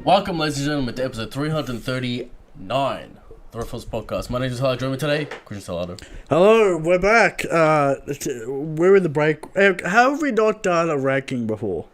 Welcome, ladies and gentlemen, to episode 339 the Dressrosa podcast. My name is Hello. Joining me today, Christian Salado. Hello, we're back. We're in the break. Eric, how have we not done a ranking before?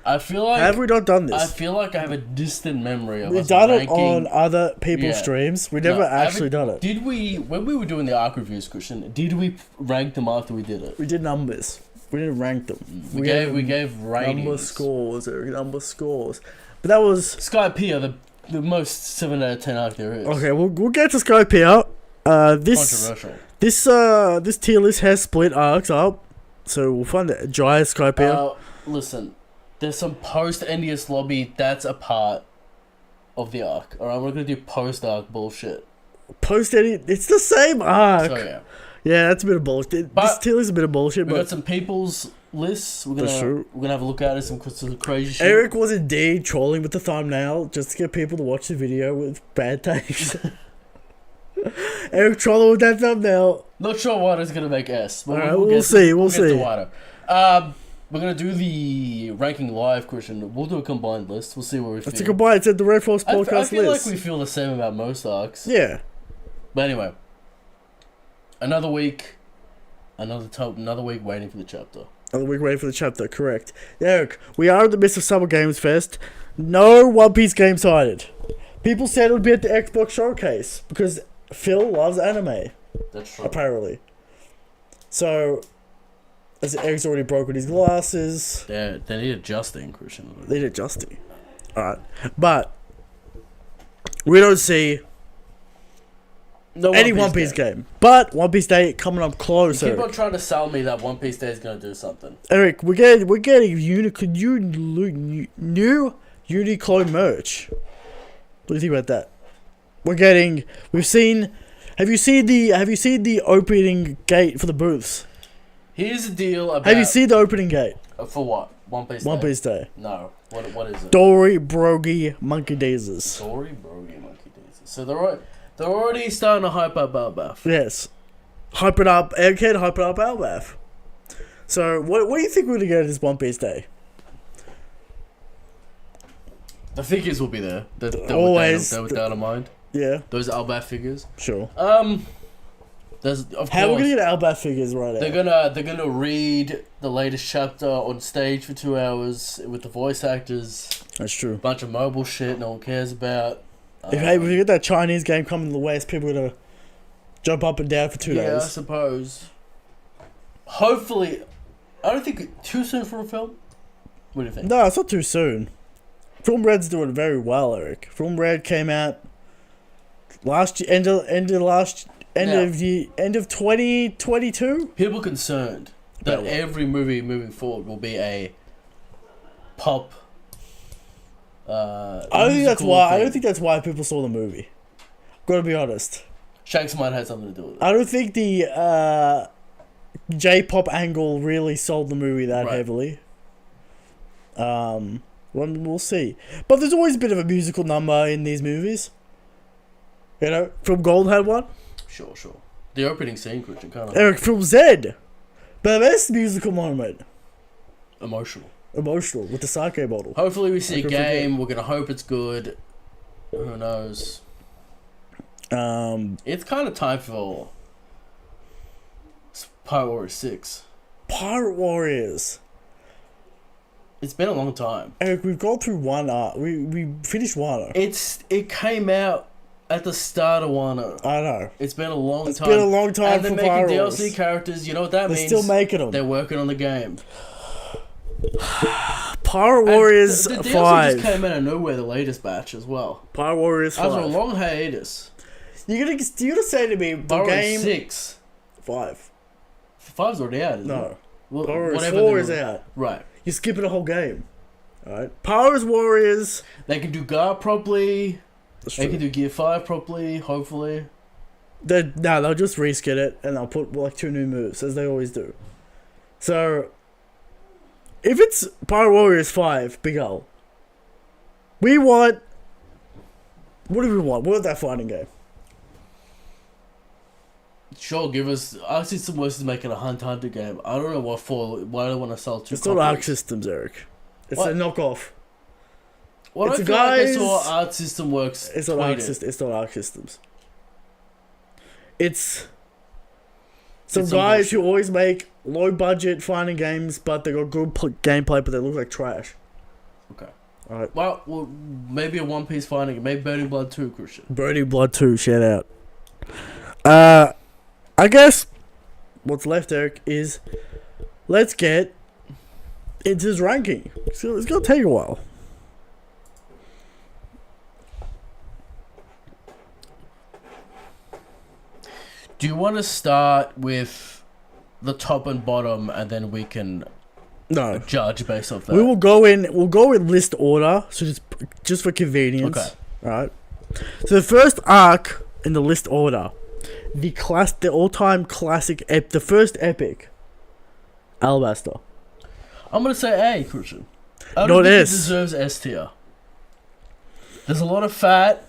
I feel like... Have we not done this? I feel like I have a distant memory of We've us done ranking. it on other people's streams. We never actually done it. Did we, when we were doing the arc reviews, Christian, did we rank them after we did it? We did numbers. We didn't rank them. We gave ratings. Number scores. But that was... Skypiea, the most 7 out of 10 arc there is. Okay, we'll get to Skypiea. Controversial. This tier list has split arcs up. So we'll find the giant Skypiea. Listen, there's some post-NDS lobby that's a part of the arc. Alright, we're going to do post-arc bullshit. It's the same arc. So yeah. Yeah, that's a bit of bullshit. This tier list is a bit of bullshit. We got some people's lists. We're gonna have a look at it. Some crazy shit. Eric was indeed trolling with the thumbnail just to get people to watch the video with bad taste. Eric trolling with that thumbnail. Not sure what is gonna make S. But Alright, we'll see. We're gonna do the ranking live, Christian. We'll do a combined list. We'll see where we feel. It's a combined. It's at the Dressrosa podcast list. I feel like we feel the same about most arcs. Yeah. But anyway. Another week waiting for the chapter. Another week waiting for the chapter, correct. Eric, we are in the midst of Summer Games Fest. No One Piece game cited. People said it would be at the Xbox Showcase because Phil loves anime. That's true. Apparently. So, as Eric's already broken his glasses. They need adjusting, Christian. They need adjusting. Alright. But, we don't see... any One Piece game. But One Piece Day coming up close. You keep on trying to sell me that One Piece Day is going to do something. Eric, we're getting new Uniqlo merch. What do you think about that? Have you seen the opening gate for the booths? Here's the deal about... Have you seen the opening gate? For what? One Piece Day? No. What is it? Dory, Brogy, Monkey Daisies. Dory, Brogy, Monkey Daisies. So they're already starting to hype up Albath. Yes. Hype it up, Egghead, hype it up Albath. So, what do you think we're going to get at this One Piece Day? The figures will be there. Always. Without a mind. Yeah. Those Albath figures. Sure. There's, of course, how are we going to get Albath figures right now? They're gonna read the latest chapter on stage for 2 hours with the voice actors. That's true. Bunch of mobile shit no one cares about. If we get that Chinese game coming to the West, people are going to jump up and down for 2 days. Yeah, I suppose. Hopefully, I don't think it's too soon for a film. What do you think? No, it's not too soon. Film Red's doing very well, Eric. Film Red came out last year, end of 2022. People concerned that every movie moving forward will be a pop. I don't think that's why people saw the movie. Gotta be honest. Shanks might have something to do with it. I don't think the J-pop angle really sold the movie that heavily. We'll see. But there's always a bit of a musical number in these movies. You know, Film Gold had one. Sure. The opening scene, Christian, kind of. Eric, Film Z. The best musical moment. Emotional With the sake bottle. Hopefully we see a game. We're gonna hope it's good. Who knows? It's kind of time for Pirate Warriors 6. Pirate Warriors. It's been a long time. Eric, we've gone through one arc. We finished one. It came out at the start of Wano. I know. It's been a long time. It's been a long time for Pirate making DLC characters. You know what that means? They're still making them. They're working on the game. Pirate Warriors the DLC 5. just came out of nowhere, the latest batch as well. Pirate Warriors 5. After a long hiatus. You're gonna say to me the Pirate game 6. 5. 5's already out, isn't it? No. Well, Pirate 4 is out. Right. You're skipping a whole game. Alright. Pirate Warriors. They can do Gar properly. That's They true. can do Gear 5 properly, hopefully. They'll just reskin it and they'll put like 2 new moves, as they always do. So, if it's Pirate Warriors 5, Big L, we want... What do we want? What is that fighting game? Sure, give us... I see some voices making a Hunter game. I don't know what for. Why do I want to sell two It's not Arc Systems, Eric. It's What? a knockoff. Well, It's I a feel like I guys- saw Art System Works. It's not Arc tweet it. Systems. It's not Arc Systems. It's some It's some guys who bullshit. always make low budget fighting games, but they got good gameplay, but they look like trash. Okay. Alright. Well, maybe a One Piece fighting. Maybe Burning Blood 2, Christian. Burning Blood 2, shout out. I guess what's left, Eric, is let's get into his ranking. So it's gonna take a while. Do you want to start with the top and bottom, and then we can No. judge based off that? We will go in. We'll go in list order, so just for convenience. Okay. Right. So the first arc in the list order, the all-time classic, the first epic, Alabaster. I'm gonna say A, Christian. I No, don't it think it is. deserves S tier. There's a lot of fat.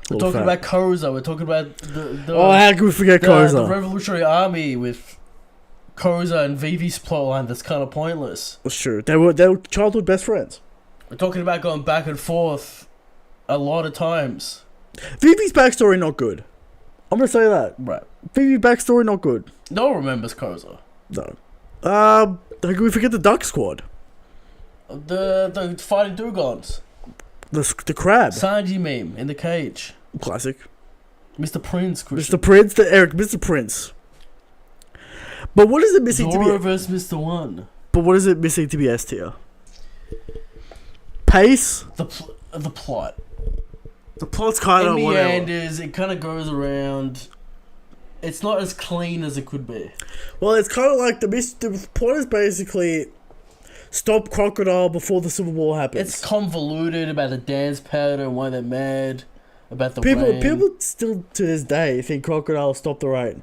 We're Little talking fat. about Koza. We're talking about the Oh, how can we forget the Koza? Revolutionary Army with Koza and Vivi's plotline. That's kind of pointless. That's true. They were childhood best friends. We're talking about going back and forth a lot of times. Vivi's backstory not good. I'm gonna say that. Right. Vivi's backstory not good. No one remembers Koza. No. How can we forget the Duck Squad? The fighting Dugons. The crab. Sanji meme in the cage. Classic. Mr. Prince, Christian. Mr. Prince, Mr. Prince. But what is it missing Zoro to be? versus Mr. One. But what is it missing to be S tier? Pace. The plot. The plot's kind It of whatever. meanders. It kind of goes around. It's not as clean as it could be. Well, it's kind of like the plot is basically stop Crocodile before the Civil War happens. It's convoluted about the dance pattern and why they're mad. About the rain. People still to this day think Crocodile stopped the rain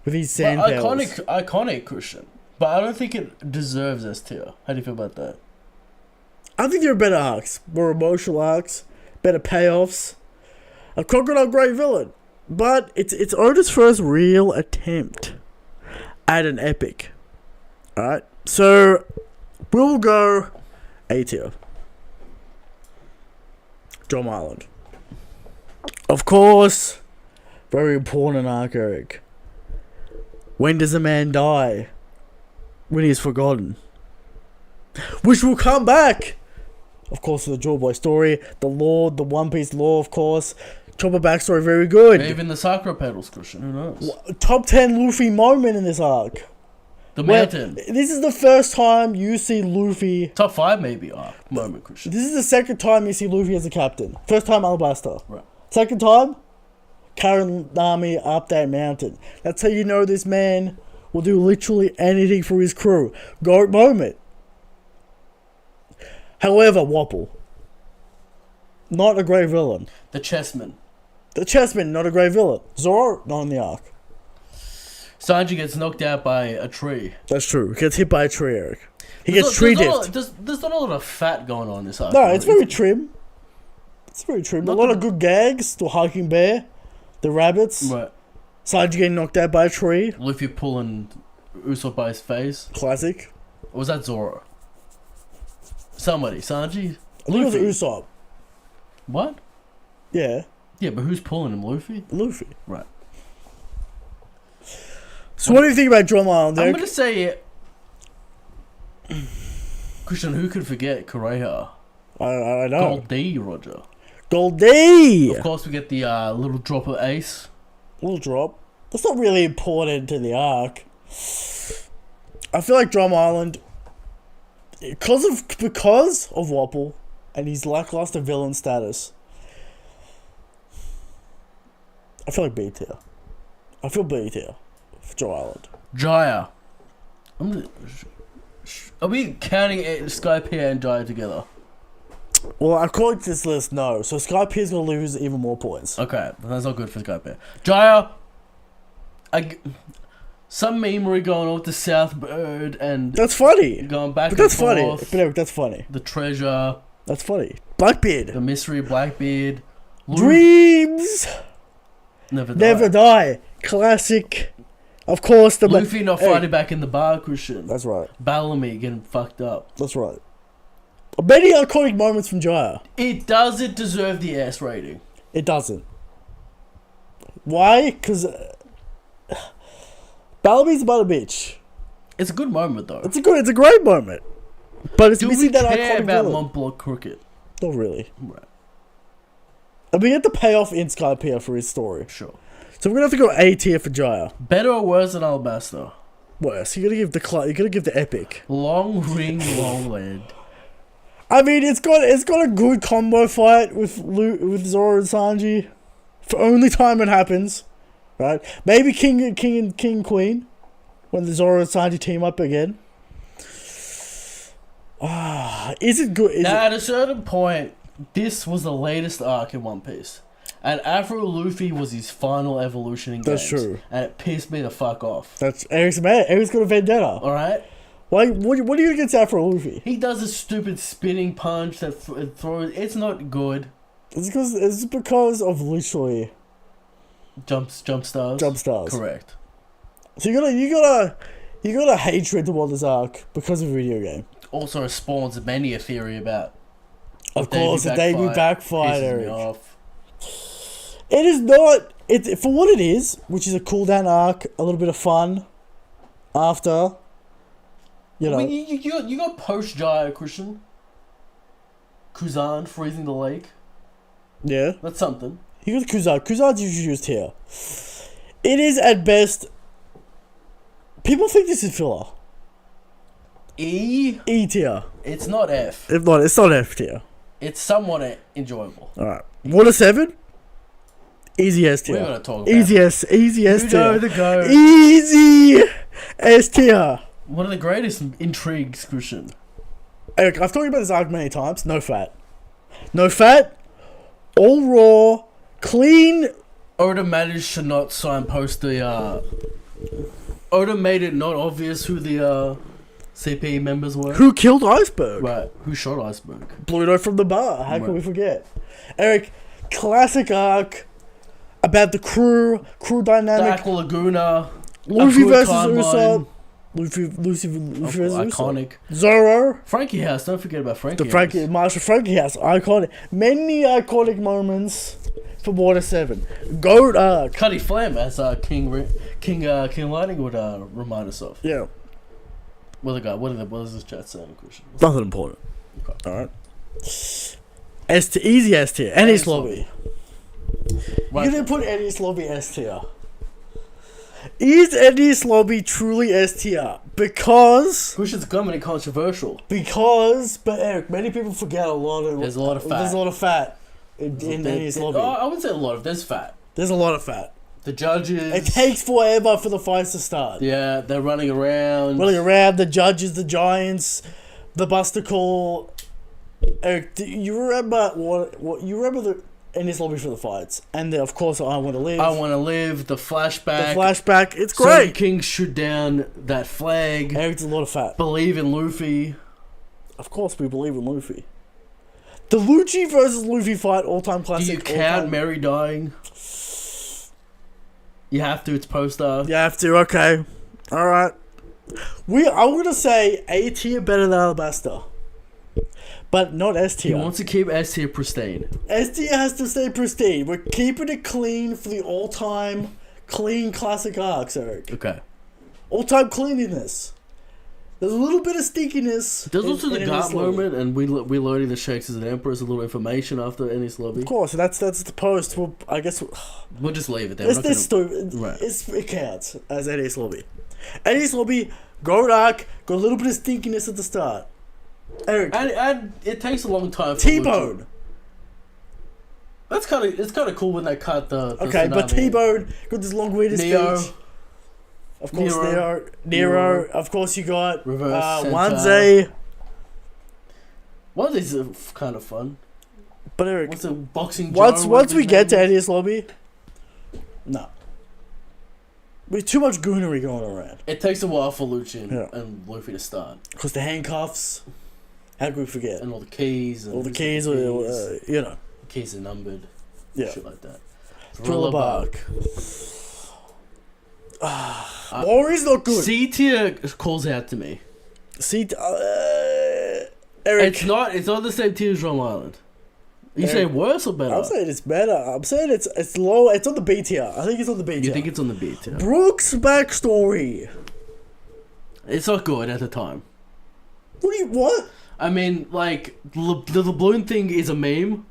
with his sand But powers. iconic Christian. But I don't think it deserves S tier. How do you feel about that? I think there are better arcs, more emotional arcs, better payoffs. A Crocodile, great villain, but it's Oda's first real attempt at an epic. All right, so we'll go A tier. Drum Island, of course, very important arc, Eric. When does a man die? When he is forgotten. Which will come back. Of course, the Jewel Boy story, the Lord, the One Piece lore, of course. Chopper backstory, very good. Even the Sakura pedals, Christian. Who knows? Top 10 Luffy moment in this arc. The Well, mountain. this is the first time you see Luffy. Top 5 maybe moment, Christian. This is the second time you see Luffy as a captain. First time Alabasta. Right. Second time, carrying the army up that mountain. That's how you know this man will do literally anything for his crew. Goat moment. However, Wapple. Not a great villain. The chessman. The Chessman, not a great villain. Zoro, not in the arc. Sanji gets knocked out by a tree. That's true. He gets hit by a tree, Eric. He gets tree dipped. There's not a lot of fat going on in this arc. No, right? it's very trim. It's very trim. A Not lot the- of good gags. The hiking bear, the rabbits. Right. Sanji getting knocked out by a tree. Luffy pulling Usopp by his face. Classic. Or was that Zoro? Somebody. Sanji? I think it was Luffy. Usopp. What? Yeah, Yeah, but who's pulling him? Luffy? Luffy. Right. So what do you think about Drum Island, I'm Eric? gonna say... Christian, who could forget Koreha? I know. Gold D, Roger. Goldie! Of course, we get the little drop of Ace. Little drop. That's not really important to the arc. I feel like Drum Island, because of Wapple and his lackluster villain status, I feel like B tier. I feel B tier for Drum Island. Jaya. Are we counting Skypiea and Jaya together? Well, according to this list, no. So Skypier's gonna lose even more points. Okay, that's not good for Skypiea. Jaya. Some memery going on with the Southbird and That's funny. going back But that's and funny. forth. But Eric, that's funny. The treasure, That's funny. Blackbeard. the mystery Blackbeard. Dreams Never never die. die. Classic. Of course, the Luffy not Hey. fighting back in the bar, Christian. That's right. Bellamy getting fucked up. That's right. Many iconic moments from Jaya. It doesn't deserve the S rating. It doesn't. Why? Because Bellamy's about a bitch. It's a good moment though. It's a great moment. But it's Do we missing that care iconic about villain. Montblanc Crooked? Not really. Right. And we get the payoff in Skypiea for his story. Sure. So we're gonna have to go A tier for Jaya. Better or worse than Alabasta? Worse. You gotta give the epic. Long ring, long land. I mean, it's got a good combo fight with Zoro and Sanji. For only time it happens, right? Maybe King and Queen when the Zoro and Sanji team up again. Is it good? At a certain point, this was the latest arc in One Piece. And Afro Luffy was his final evolution in That's games. true. And it pissed me the fuck off. That's Eric's mad. Eric's got a vendetta. Alright? Why? What are you against Afro Luffy? He does a stupid spinning punch that throws. It's not good. It's because of literally Jump stars. jump stars. Correct. So you got a hatred towards this arc because of a video game. Also spawns many a theory about. Of course, the debut backfired, pisses me Eric. off. It is not. It for what it is, which is a cool down arc, a little bit of fun. After, you know, I mean, you got post Jaya Christian. Kuzan freezing the lake. yeah, That's something. you got Kuzan. Kuzan's introduced here. It is at best. People think this is filler. E tier. It's not F. If not, it's not F tier. It's somewhat enjoyable. All right, Water 7. Easy S tier. We're gonna talk about Easy S tier. the go. Easy S tier. One of the greatest intrigues, Christian. Eric, I've talked about this arc many times. No fat. No fat. All raw. Clean. Oda managed to not signpost the. Oda made it not obvious who the CP members were. Who killed Iceberg? Right. Who shot Iceberg? Bluto from the bar. How can Right. we forget? Eric, classic arc about the crew The dynamic. Aqua Laguna. Luffy a good versus timeline. Usopp. Luffy versus Usopp. Iconic. Zoro. Frankie House. Don't forget about Frankie. The Marshall Frankie House. Iconic. Many iconic moments for Water 7. Goat arc. Cuddy Flam, as King Lightning would remind us of. Yeah. What is this chat saying, Christian? Nothing important. Okay. Alright. Easy S tier. Ennis Lobby. Right. You didn't put Ennis Lobby S tier. Is Ennis Lobby truly S tier? Because, Christian's comedy controversial. but Eric, many people forget a lot of. There's a lot of fat. There's a lot of fat in Ennis Lobby. I wouldn't say a lot of. There's fat. There's a lot of fat. The judges. It takes forever for the fights to start. Yeah, they're running around. Running around, the judges, the giants, the Buster Call. Eric, do you remember what you remember the Ennis Lobby for the fights, and then of course I Want to Live. I Want to Live. The flashback. The flashback. It's Soul great. King shoot down that flag. Eric's a lot of fat. Believe in Luffy. Of course, we believe in Luffy. The Lucci versus Luffy fight, all-time Do classic. you count Mary dying? You have to. It's poster. You have to. Okay. All right. I'm gonna say A tier better than Alabasta, but not S He tier. wants to keep S tier pristine. S tier has to stay pristine. We're keeping it clean for the all-time clean classic arcs, Eric. Okay. All-time cleanliness. There's a little bit of stinkiness. There's also the Ennis Garp Lobby. moment, and we learning the Shakes as an Emperor is a little information after Ennis Lobby. Of course, that's the post. Well, I guess We'll just leave it there. this stupid. Right. It counts as Ennis Lobby. Ennis Lobby, Gold Arc, got a little bit of stinkiness at the start. Eric, And it takes a long time for T-Bone. Lucha. It's kind of cool when they cut the Okay, but tsunami. T-Bone got this long-winded Neo. speech. Of course, Nero. Nero. Of course, you got Reverse Sentai. Wanze. One of these is kind of fun. But Eric, What's a boxing? once Joe, we whatever get to his name Ennis Lobby, no. There's too much goonery going around. is. It takes a while for Lucci Yeah. and Luffy to start, Because the handcuffs, how could we forget? and all the keys. And All the who's keys, got you know. the keys are numbered. Yeah. Shit like that. Thriller Bark. Warrior's not good. C tier calls out to me. See, Eric, It's not the same tier as Drum Island. You say worse or better? I'm saying it's better. I'm saying it's low. It's on the B tier. I think it's on the B tier. You think it's on the B tier? Brooke's backstory. It's not good at the time. What? I mean, like, the balloon thing is a meme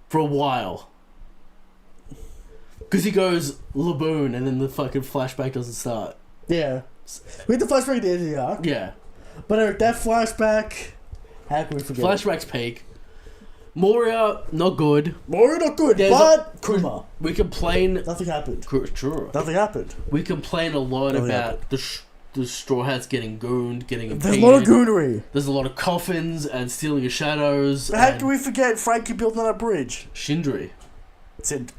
for a while. Because he goes, Laboon, and then the fucking flashback doesn't start. Yeah. We had the flashback at the end of the arc. Yeah. But Eric, that flashback, how can we forget Flashback's peak. Moria, not good. Moria, not good, but Kuma. We complain... Nothing happened. True. Nothing happened. We complain a lot about the Straw Hats getting gooned, getting impeded. There's a lot of goonery. There's a lot of coffins and stealing of shadows. How can we forget Frankie building that bridge? Shindri. Sind.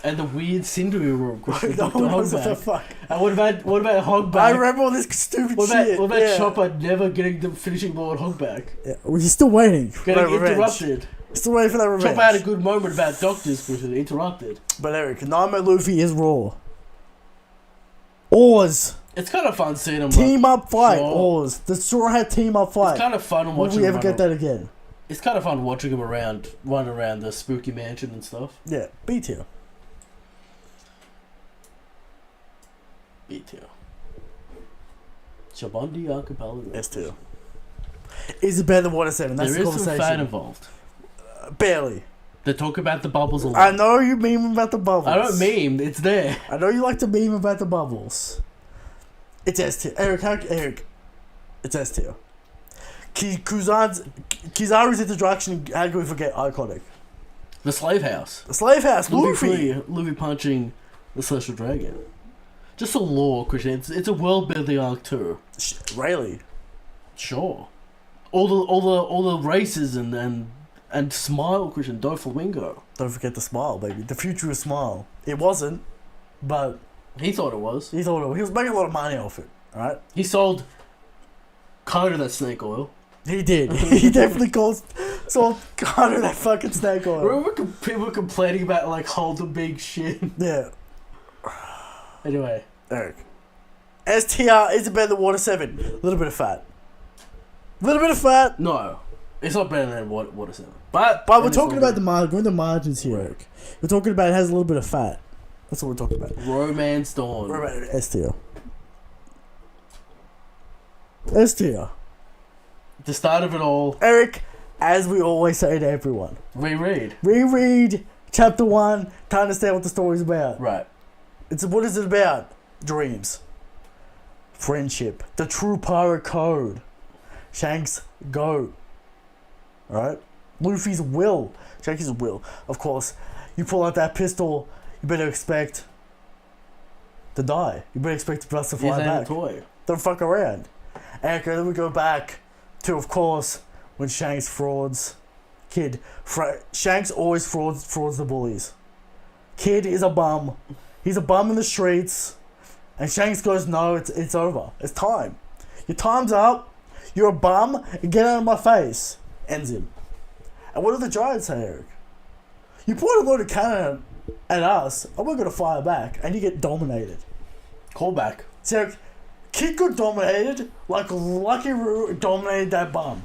And the weird Sindri room. No one knows what the fuck. And what about Hogback? I remember all this stupid shit. What about Chopper never getting the finishing blow on Hogback? Yeah, well, he's still waiting. Getting interrupted. Still waiting for that revenge. Chopper had a good moment about doctors, but interrupted. But Eric, Nightmare Luffy is raw. Oars. It's kind of fun seeing them team up fight. Oars. The Straw Hat team up fight. It's kind of fun watching. Will we ever get that again? It's kind of fun watching him run around the spooky mansion and stuff. Yeah, B tier. B tier. Shabondi Archipelago. S tier. Is it better than Water 7? That's the conversation. There is some fan involved. Barely. They talk about the bubbles a lot. I know you meme about the bubbles. I don't meme. It's there. I know you like to meme about the bubbles. It's S tier. Eric. It's S tier. Kizaru's introduction, how can we forget? Iconic. The Slave House. The Slave House. Luffy punching the Celestial Dragon. Just a lore, Christian. It's a world building arc too. Really? Sure. All the races and Smile, Christian. Doflamingo. Don't forget the Smile, baby. The future is Smile. It wasn't, but he thought it was. He was making a lot of money off it. All right. He sold kind of that snake oil. He did. He definitely sold kind of that fucking snake oil. Remember people complaining about like hold the big shit. Yeah. Anyway, Eric. STR is it better than Water 7? A little bit of fat. No, it's not better than Water 7. But we're talking about the margins here, Eric. We're talking about it has a little bit of fat. That's what we're talking about. Romance Dawn. STR. STR. The start of it all. Eric, as we always say to everyone. Reread chapter 1 to understand what the story's about. Right. What is it about? Dreams. Friendship. The true pirate code. Shanks' go. Alright? Luffy's will. Shanks' will. Of course, you pull out that pistol, you better expect to die. You better expect the bus to fly back. A toy. Don't fuck around. And then we go back to, of course, when Shanks frauds Kid. Shanks always frauds the bullies. Kid is a bum. He's a bum in the streets. And Shanks goes, no, it's over. It's time. Your time's up. You're a bum. Get out of my face. Ends him. And what do the Giants say, Eric? You point a load of cannon at us, and we're going to fire back, and you get dominated. Call back. So, Kid got dominated like Lucky Roo dominated that bum.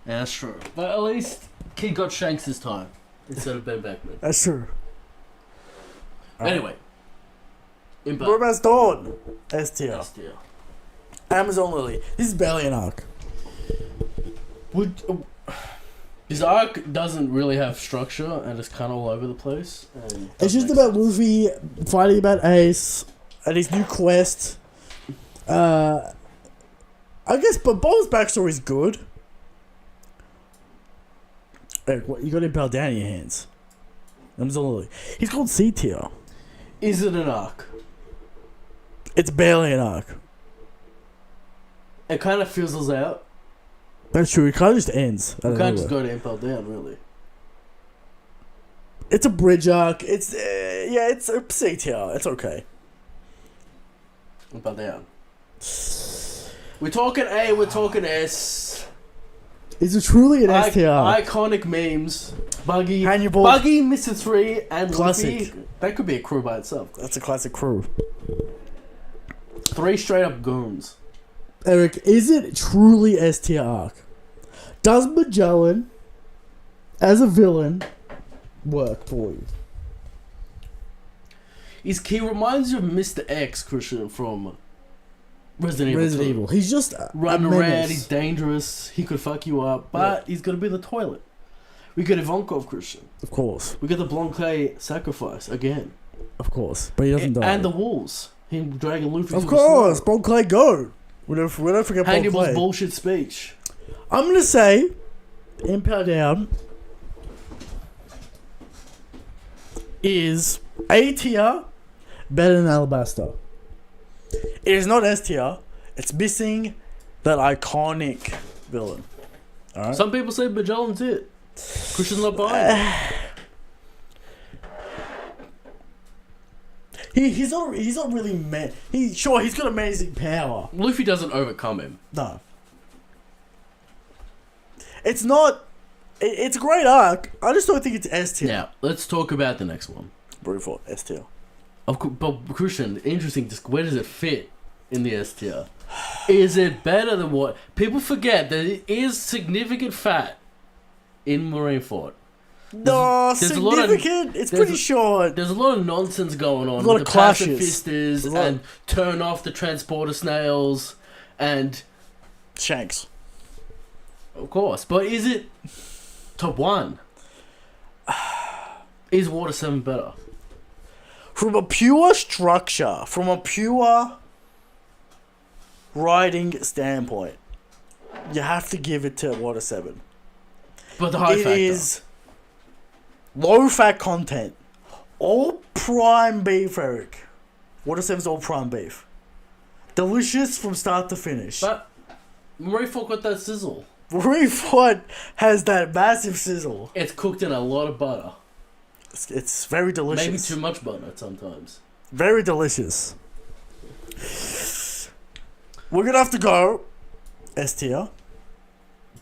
Yeah, that's true. But at least Kid got Shanks this time instead of Ben Beckman. That's true. Anyway. Romance Dawn. STR. STR. Amazon Lily. This is barely an arc. His arc doesn't really have structure and it's kind of all over the place. It's just about Luffy fighting about Ace and his new quest. I guess, but Bob's backstory is good. Eric, what, you got Impel down in your hands. Amazon Lily. He's called C tier. Is it an arc? It's barely an arc. It kind of fizzles out. That's true. It kind of just ends. You can't just go to Impel down, really. It's a bridge arc. It's it's a C tier. It's okay. Impel down. We're talking A. We're talking S. Is it truly an S tier? Iconic memes. Buggy, Hannibal. Buggy, Mr. 3, and Classic. Luffy. That could be a crew by itself. That's a classic crew. 3 straight up goons. Eric, is it truly S tier arc? Does Magellan, as a villain, work for you? He reminds you of Mr. X, Christian, from Resident Evil 2. He's just running around, he's dangerous, he could fuck you up, but he's gonna be in the toilet. We got Ivankov, Christian. Of course. We got the Blanc sacrifice again. Of course. But he doesn't die. And the wolves. Him dragging Luffy. Of course, Blanc go. We don't forget Blanc. Hannibal's bullshit speech. I'm gonna say, Impel Down is A tier better than Alabasta. It is not S tier. It's missing that iconic villain. Alright? Some people say Magellan's it. Christian's not buying. He's not really he's got amazing power. Luffy doesn't overcome him. No. It's not. It's a great arc. I just don't think it's S tier. Now, let's talk about the next one. Brewfort, S tier. But Christian, interesting. Just where does it fit in the S tier? Is it better than what people forget that it is significant fat in Marineford? No, significant. It's pretty short. There's a lot of nonsense going on. A lot of clashes. Pacifisters and turn off the transporter snails and Shanks. Of course, but is it top one? Is Water 7 better? From a pure structure, from a pure writing standpoint, you have to give it to Water 7. But the high factor. It is low fat content. All prime beef, Eric. Water 7's all prime beef. Delicious from start to finish. But Marineford got that sizzle. Marineford has that massive sizzle. It's cooked in a lot of butter. It's very delicious. Maybe too much butter sometimes. Very delicious. We're gonna have to go S tier.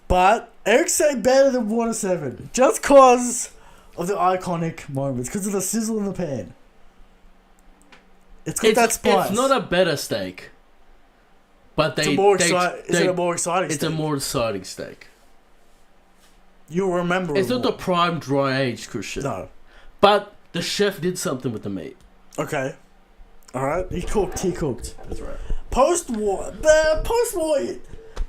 But Eric said better than Water 7. Just cause of the iconic moments. Because of the sizzle in the pan. It's got that spice. It's not a better steak. But is it a more exciting steak? It's a more exciting steak. You'll remember it's not the prime dry aged, Christian. No. But the chef did something with the meat. Okay. Alright. He cooked. That's right. Post-war.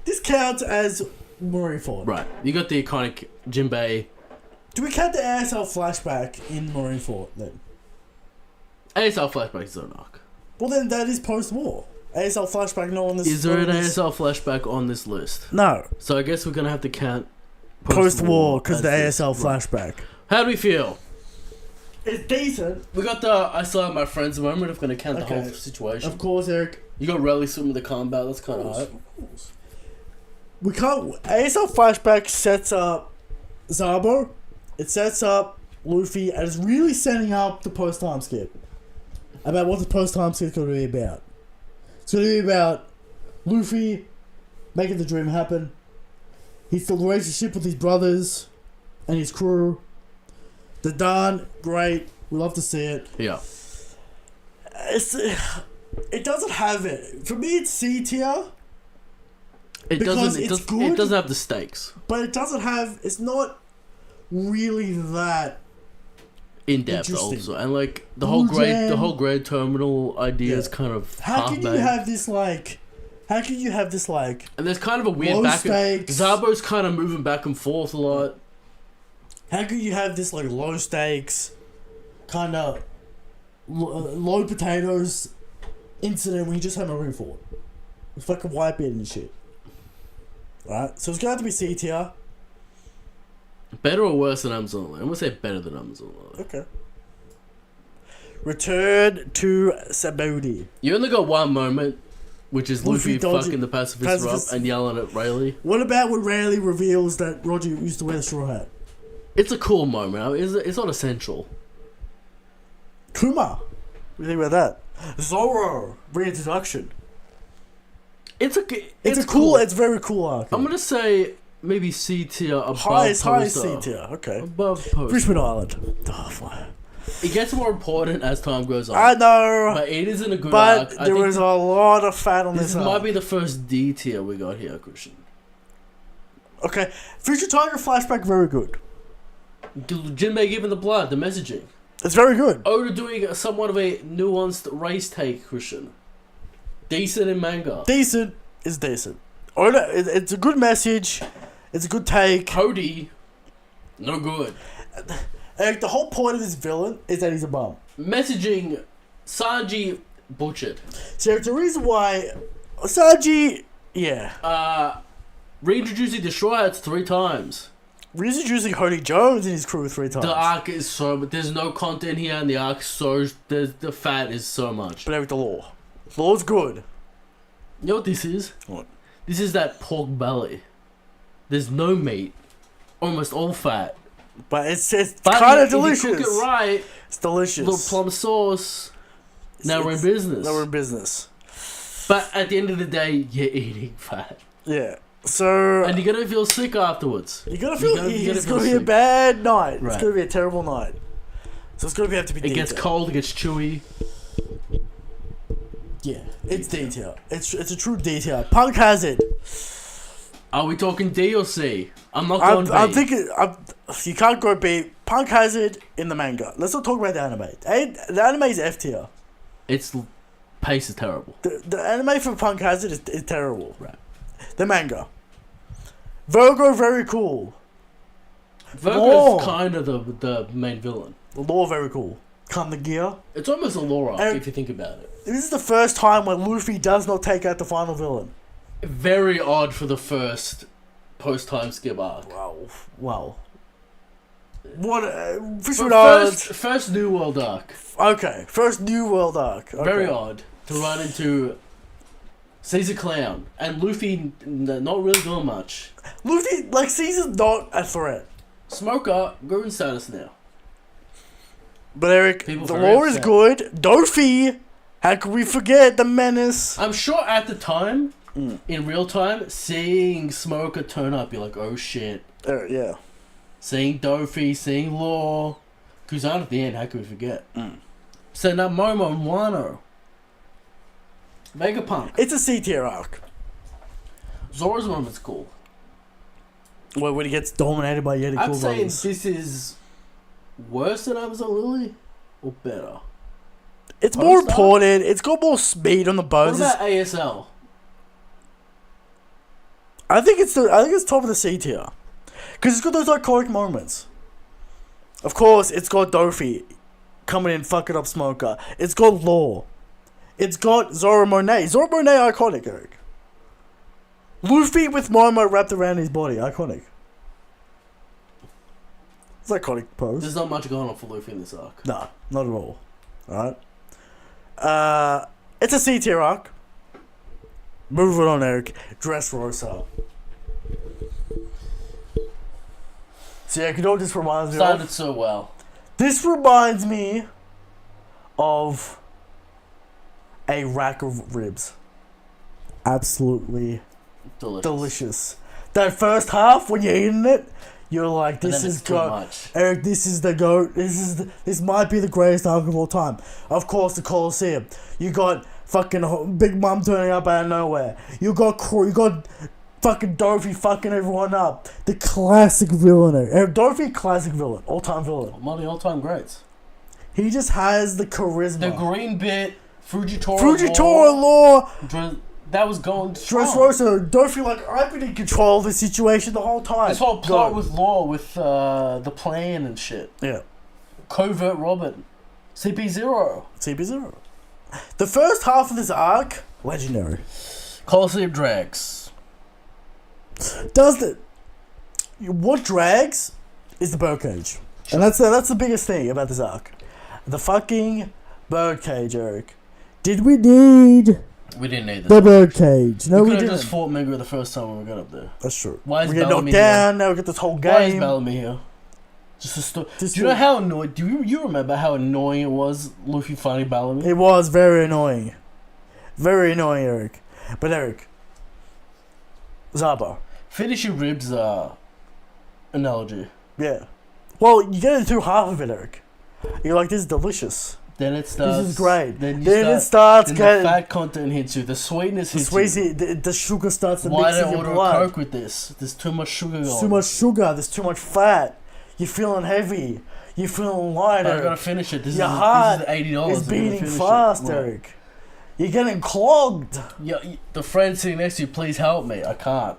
This counts as Marineford. Right. You got the iconic Jinbei. Do we count the ASL flashback in Marineford then? ASL flashback is an arc. Well then that is post-war. ASL flashback not on this list. Is there an ASL flashback on this list? No. So I guess we're going to have to count post-war because the ASL flashback. How do we feel? It's decent. We got the I still have my friends moment. I'm going to count the whole situation. Of course, Eric. You got Rally swimming the combat. That's kind of hard. We can't. ASL flashback sets up Zabo. It sets up Luffy and it's really setting up the post-time skip. About what the post-time skip is going to be about. It's going to be about Luffy making the dream happen. His relationship with his brothers and his crew. The Dawn, great. We love to see it. Yeah. It doesn't have it. For me, it's C tier. It doesn't have the stakes. But it doesn't have. It's not really that in depth also, and like the whole grade terminal idea is kind of how can you have this like and there's kind of a weird back Zabo's kind of moving back and forth a lot. How could you have this like low stakes kind of low potatoes incident when you just have Marineford with fucking Whitebeard and shit? Right, so it's gonna have to be C tier. Better or worse than Amazon? I'm gonna say better than Amazon. Okay. Return to Sabaody. You only got one moment, which is Luffy fucking the pacifist up and yelling at Rayleigh. What about when Rayleigh reveals that Roger used to wear the straw hat? It's a cool moment. It's not essential. Kuma. What do you think about that? Zoro reintroduction. It's cool. It's very cool arc. I'm gonna say maybe C tier above high Poster. C tier. Okay. Above Poster. Richmond Island. Oh, fine. It gets more important as time goes on. I know. But it isn't a good arc. But there was a lot of fat on this arc. This might be the first D tier we got here, Christian. Okay, Future Tiger flashback, very good. Jinbei giving the blood, the messaging. It's very good. Oda doing somewhat of a nuanced race take, Christian. Decent in manga. Decent is decent. Oda, it's a good message. It's a good take. Cody, no good. Like, the whole point of this villain is that he's a bum. Messaging, Sanji butchered. So it's the reason why Sanji, yeah. Reintroducing Destroyers 3 times. Reintroducing Honey Jones and his crew 3 times. The arc is so, but there's no content here, and the arc the fat is so much. But with the law. The law's good. You know what this is? What? This is that pork belly. There's no meat, almost all fat. But it's kind of delicious. If you cook it right, it's delicious. Little plum sauce. Now we're in business. Now we're in business. But at the end of the day, you're eating fat. Yeah. So. And you're gonna feel sick afterwards. You're gonna feel. It's gonna be a bad night. Right. It's gonna be a terrible night. So it's gonna have to be. It gets cold. It gets chewy. Yeah, it's detail. It's a true detail. Punk has it. Are we talking D or C? I'm not going B. I'm thinking. You can't go B. Punk has it in the manga. Let's not talk about the anime. The anime is F tier. Its pace is terrible. The anime for Punk has it is terrible. Right. The manga. Virgo, very cool. Virgo's kind of the main villain. The law, very cool. Come the gear. It's almost a lore arc And if you think about it. This is the first time when Luffy does not take out the final villain. Very odd for the first post-time skip arc. Wow. What? First New World arc. Okay, first New World arc. Okay. Very odd to run into Caesar Clown and Luffy not really doing much. Luffy, like, Caesar's not a threat. Smoker, Goon status now. But Eric, People the forget lore is that. good. Dofi, how could we forget the menace? I'm sure at the time, in real time, seeing Smoker turn up, you're like, oh shit. Yeah. Seeing Dofi, seeing Law, Kuzan at the end, how could we forget? Setting up Momo and Wano. Vegapunk. It's a C tier arc. Zoro's moment's cool. Where when he gets dominated by Yeti I'm Cool saying Brothers. this is worse than Amazon Lily, or better? It's more Post-arc? important. It's got more speed on the What bones. about ASL? I think it's top of the C tier. Because it's got those iconic moments. Of course, it's got Dofi coming in fucking up Smoker. It's got Law. It's got Zoro Monet. Zoro Monet iconic, Eric. Luffy with Momo wrapped around his body. Iconic. It's iconic pose. There's not much going on for Luffy in this arc. Nah, not at all. Alright. It's a C tier arc. Moving on, Eric. Dressrosa. So yeah, you know what this reminds me Started of? so well. This reminds me of a rack of ribs. Absolutely delicious. That first half, when you're eating it, you're like, this is goat. Eric, this is the goat. This might be the greatest arc of all time. Of course, the Colosseum. You got fucking Big Mom turning up out of nowhere. You got fucking Dorothy fucking everyone up. The classic villain. Eric, Dorothy, classic villain. All-time villain. One of the all-time greats. He just has the charisma. The green bit, Fujitora Law. That was going strong. Dressrosa, Dorothy, like, I've been in control of the situation the whole time. This whole plot with Law, with the plan and shit. Yeah. Covert Robin. CP0. CP0. The first half of this arc, legendary. Colosseum Drags. What drags is the birdcage. And that's the biggest thing about this arc. The fucking birdcage, Eric. Did we need... We didn't need this. The birdcage. No, we could have didn't. just fought Mega the first time when we got up there. That's true. Why is we get Bellamy knocked down, here? now we get this whole game. Why is Bellamy here? Just a story. Do you know how annoying... Do you remember how annoying it was, Luffy finding Bellamy? It was very annoying. Very annoying, Eric. But Eric. Zaba. Finish your ribs analogy. Yeah. Well, you get into half of it, Eric. You're like, this is delicious. Then it starts. This is great. Then it starts then getting the fat content hits you. The sweetness hits sweetie, the sugar starts to you. Why mix don't in I your order blood. a Coke with this? There's too much sugar going. Too much sugar. There's too much fat. You're feeling heavy. You're feeling lighter. I gotta finish it. This your is heart this is $80. is beating fast, Eric. You're getting clogged. Yeah, the friend sitting next to you, please help me. I can't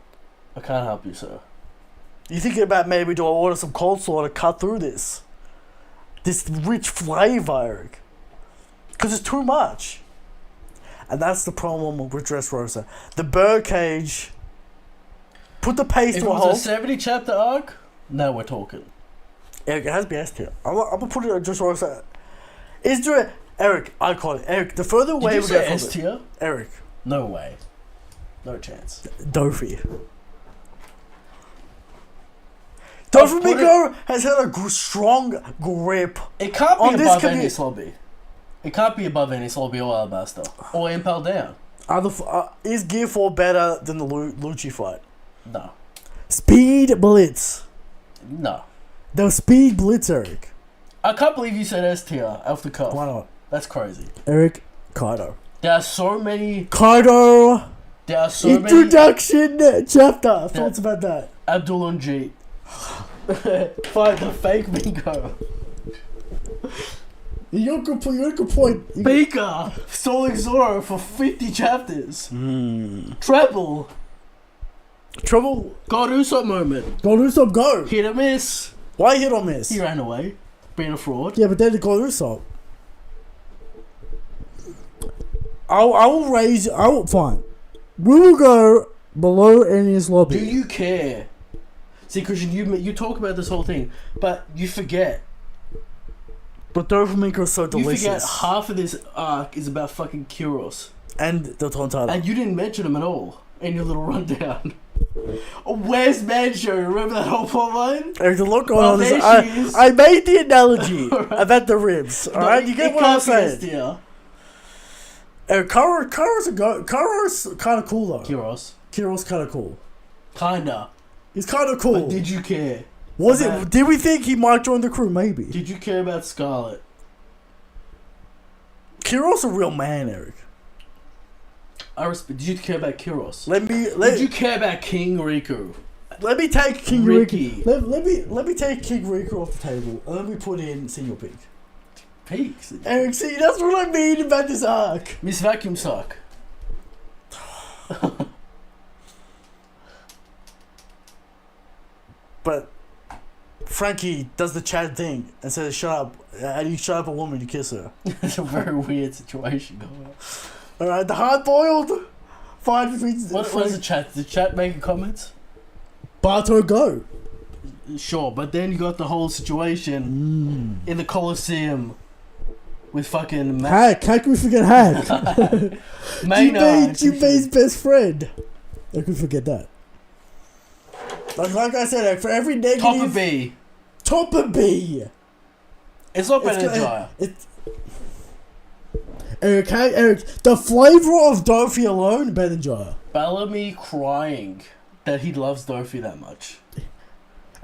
help you, sir. You're thinking about maybe do I order some coleslaw to cut through this rich flavor, Eric? Because it's too much. And that's the problem with Dressrosa. The birdcage. Put the pace If to it a was halt. a 70 chapter arc, now we're talking. Eric, it has to be S tier. I'm gonna put it on Dressrosa. Is there Eric, I call it. Eric, the further away Did you we say go from S tier? Eric. No way. No chance. Dofi. I'll put Doflamingo has had a strong grip. It can't On be this above any slobby. It can't be above any slobby or alabaster. Or impel down. Is Gear 4 better than the Lucci fight? No. Speed Blitz. No. The Speed Blitz, Eric. I can't believe you said S tier off the cuff. Why not? That's crazy. Eric, Kaido. There are so many. Kaido. There are so many. Introduction chapter. Thoughts about that? Abdul and G. Fight the fake bingo. You got a good point. Beaker stalling Zoro for 50 chapters. Treble. Trouble. God Usopp moment. God Usopp, go. Hit or miss. Why hit or miss? He ran away. Being a fraud. Yeah, but then the God Usopp. I will raise. I will fine. We will go below Enies lobby. Do you care? See, Christian, you talk about this whole thing, but you forget. But Doflamingo is so delicious. You forget half of this arc is about fucking Kyros. And the Tontara. And you didn't mention him at all in your little rundown. Where's Mancho? Remember that whole plot line? There's a lot going Well, on. there This. she is. I made the analogy Alright. about the ribs. Alright, you get it what I'm can't be S saying. tier. Kara's kind of cool though. Kiro's kind of cool. Kinda. He's kind of cool. But did you care? Was it? Did we think he might join the crew? Maybe. Did you care about Scarlet? Kiro's a real man, Eric. Did you care about Kyros? Did you care about King Riku? Let me take King Ricky. Riku. Let me take King Riku off the table and let me put in Senior Pig. Peaks. Eric, see, that's what I mean about this arc. Miss Vacuum Suck. But Frankie does the Chad thing and says, "Shut up! How do you shut up a woman? You kiss her." It's a very weird situation going on. All right, the hard-boiled fight between. What is the chat? Did the chat make comments? Barto go. Sure, but then you got the whole situation in the Colosseum with fucking Hack. How can we forget Hack? Maynard. Junpei's best friend. How can we forget that? Like I said, for every negative. Top of B. Top of B. It's not better than Jaya. Eric, the flavor of Dofi alone better than Jaya. Bellamy crying that he loves Dofi that much.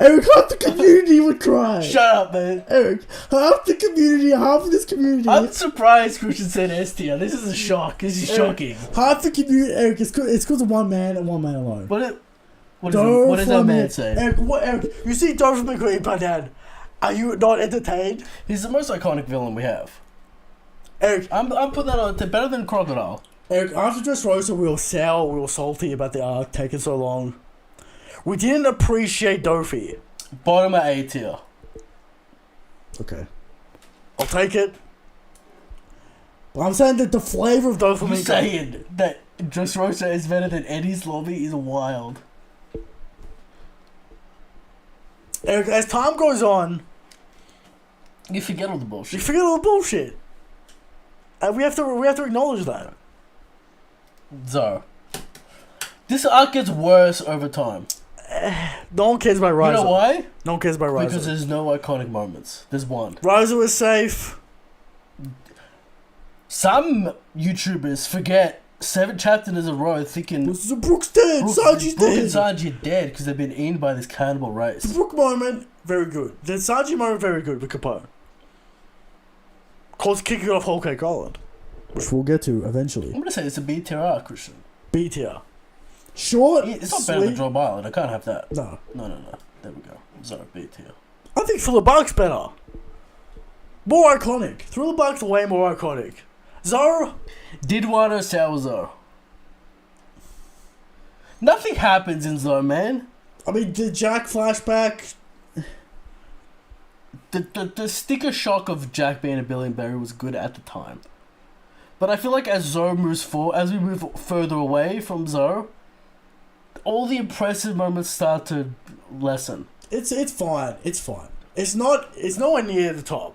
Eric, half the community would cry. Shut up, man. Eric, half this community. I'm surprised Christian said S tier. This is a shock. This is shocking. Half the community, Eric, it's because of one man and one man alone. What does that man say? Eric, you see Doflamingo eat my dad. Are you not entertained? He's the most iconic villain we have. Eric, I'm putting that on to better than Crocodile. Eric, after Dressrosa, we were sour, we were salty about the arc taking so long. We didn't appreciate Dofi. Bottom of A tier. Okay. I'll take it. But I'm saying that the flavor of Doflamingo... You saying that Dressrosa is better than Eddie's Lobby is wild. Eric, as time goes on... You forget all the You bullshit. forget all the bullshit. And we have to acknowledge that. So, this arc gets worse over time. No one cares about Ryza. You know why? No one cares about Ryza. Because there's no iconic moments. There's one. Ryza was safe. Some YouTubers forget 7 chapters in a row thinking Brook's dead. Sanji's Brook dead. and Sanji are dead because they've been eaten by this cannibal The race. Brook moment, very good. The Sanji moment, very good with Capone. Cause kicking off Whole Cake Island, which we'll get to eventually. I'm gonna say it's a B tier arc, Christian. B tier. Short. It's not better than Drop Island. I can't have that. No. No. There we go. Zoro B tier. I think Thriller Bark's better. More iconic. Thriller Bark's way more iconic. Zoro. Did Wano sour Zoro? Nothing happens in Zoro, man. I mean, the Jack flashback. The sticker shock of Jack being a billionberry was good at the time. But I feel like as Zoro moves forward, as we move further away from Zoro, all the impressive moments start to lessen. It's fine. It's fine. It's nowhere near the top.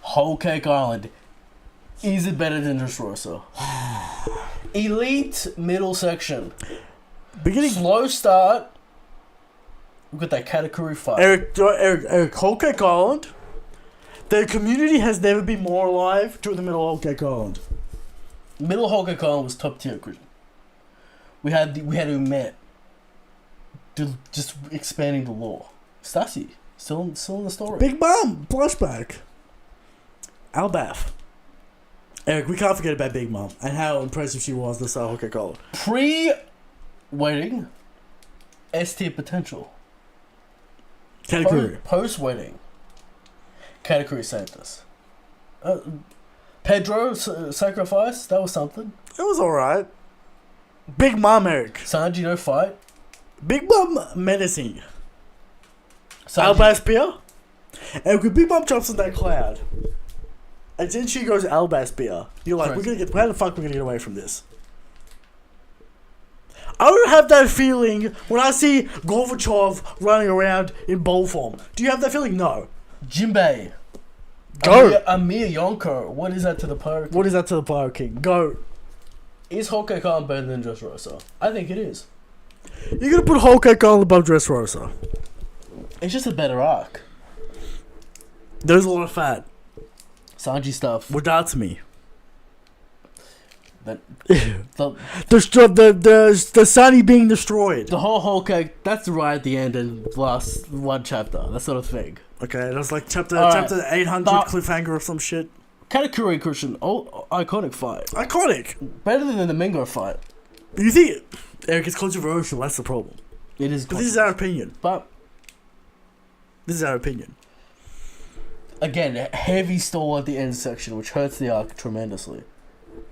Whole Cake Island. Is it better than Dressrosa? Elite middle section. Beginning Slow start. We've got that Katakuri fight. Eric, Whole Cake Island. The community has never been more alive during the middle of Whole Cake Island. Middle Whole Cake Island was top tier, Christian. We had Umet. Just expanding the lore. Stasi, still in the story. Big Mom, flashback. Albath. Eric, we can't forget about Big Mom and how impressive she was this Whole Cake Island. Pre-wedding, S tier potential. Katakuri. Post-wedding, Katakuri saved us. Pedro sacrifice, that was something. It was alright. Big Mom, Eric. Sanji no fight. Big Mom menacing. Sanji, Albath spear. And when Big Mom jumps in that cloud, and then she goes Albath spear, you're like, Crazy. how the fuck are we gonna get away from this? I don't have that feeling when I see Gorbachev running around in bowl form. Do you have that feeling? No. Jinbei. Go. Amir Yonko. What is that to the Pirate King? What is that to the Pirate King? Go. Is Whole Cake Island better than Dressrosa? I think it is. You're gonna put Whole Cake Island above Dressrosa. It's just a better arc. There's a lot of fat. Sanji stuff. Without me. The The Sunny being destroyed. the whole cake, that's right at the end and last one chapter. That sort of thing. Okay, that's like chapter Alright. chapter 800 But- cliffhanger or some shit. Katakuri Christian, iconic fight. Iconic. Better than the Mingo fight. You think, Eric, it's controversial. That's the problem. It is. But this is our opinion. But This is our opinion. again, heavy stall at the end section, which hurts the arc tremendously.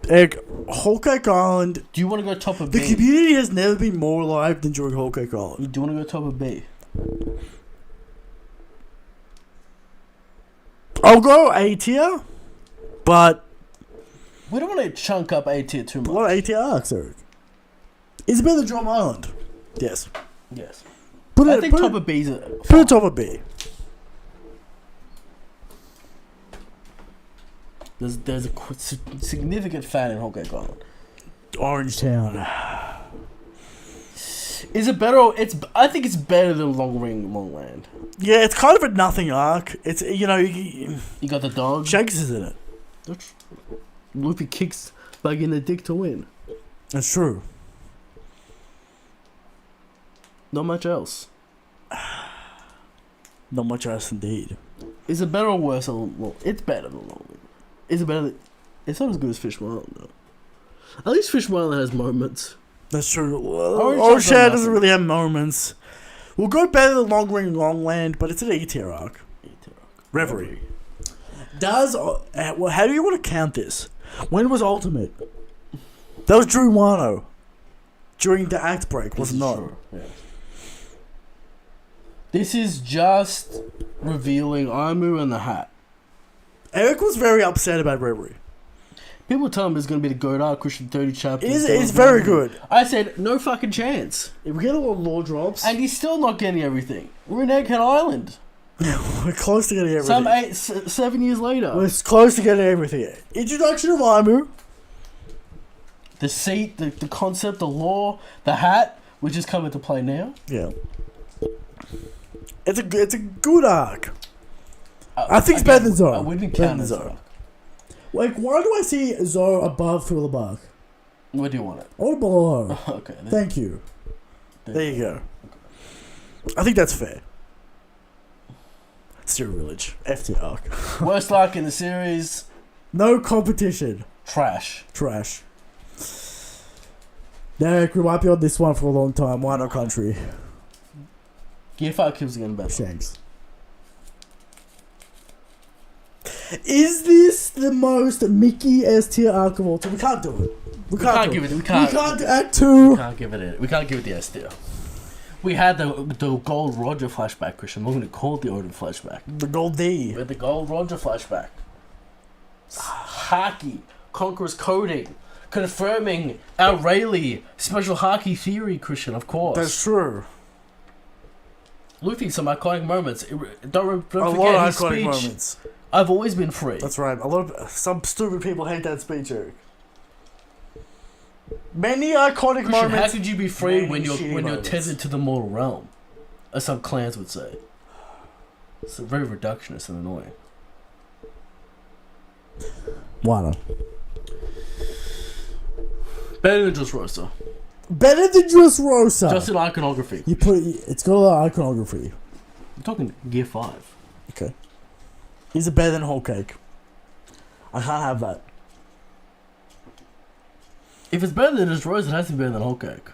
Eric, Whole Cake Island. Do you want to go top of The B? community has never been more alive than during Whole Cake Island. Do you want to go top of B? I'll go A tier, but We don't want to chunk up A tier too a much. lot of A tier arcs, Eric. Is it better than Drum Island? Yes. Yes. Put I it, think put top it, of B is put it top of B. There's a significant fan in Whole Cake Island. Orange Town. Is it better? I think it's better than Long Ring Long Land. Yeah, it's kind of a nothing arc. It's, you know, You got the dog. Shanks is in it. Luffy kicks Bug in the dick to win. That's true. Not much else. Not much else indeed. Is it better or worse than Long? It's better than Long Ring. Is it better than... It's not as good as Fishman Island, though. At least Fishman Island has moments. That's true. Orange Town Town's doesn't nothing. really have moments. We'll go better than Long Ring Long Land, but it's an E tier arc. Reverie. Does well, how do you want to count this? When was Ultimate? That was during Wano. During the act break, was This is not. true, yeah. This is just revealing Aimu and the hat. Eric was very upset about Reverie. People tell him it's going to be the GOAT arc, Christian 30 chapters. It's very good. I said, no fucking chance. If we get a lot of lore drops, And he's still not getting everything. We're in Egghead Island. we're close to getting everything. 7 years later. We're close to getting everything. Introduction of Aimu. The seat, the concept, the lore, the hat, which is coming to play now. Yeah. It's a good arc. I think it's Again, better than Zoro. I wouldn't Better count than as Zoro. Zoro. Like, why do I see Zoro above Thriller Bark? Where do you want it? Or below? Okay. Thank you. There you go. I think that's fair. Steel Village. FT arc. Worst arc in the series. No competition. Trash. Derek, we might be on this one for a long time. Why not country? Gear 5 keeps getting better. Shanks. Is this the most Mickey S tier arc of all time? We can't do it. We can't give it. We We can't. can't do Act 2. We can't give it. We can't give it the S tier. We had the Gold Roger flashback, Christian. We're going to call it the Odin flashback. The Gold D. We had the Gold Roger flashback. Haki, Conqueror's coding, confirming our Rayleigh special Haki theory, Christian, of course. That's true. Luffy, some iconic moments. Don't A lot forget of his iconic speech. moments. I've always been free. That's right. Some stupid people hate that speech, Eric. Many iconic Christian, moments. how could you be free Many when you're shitty moments. tethered to the mortal realm, as some clans would say? It's very reductionist and annoying. Why not? Better than Dressrosa. Better than Dressrosa. Just in iconography. You put it's got a lot of iconography. I'm talking Gear 5. Okay. Is it better than Whole Cake? I can't have that. If it's better than Dressrosa, it has to be better than Whole Cake.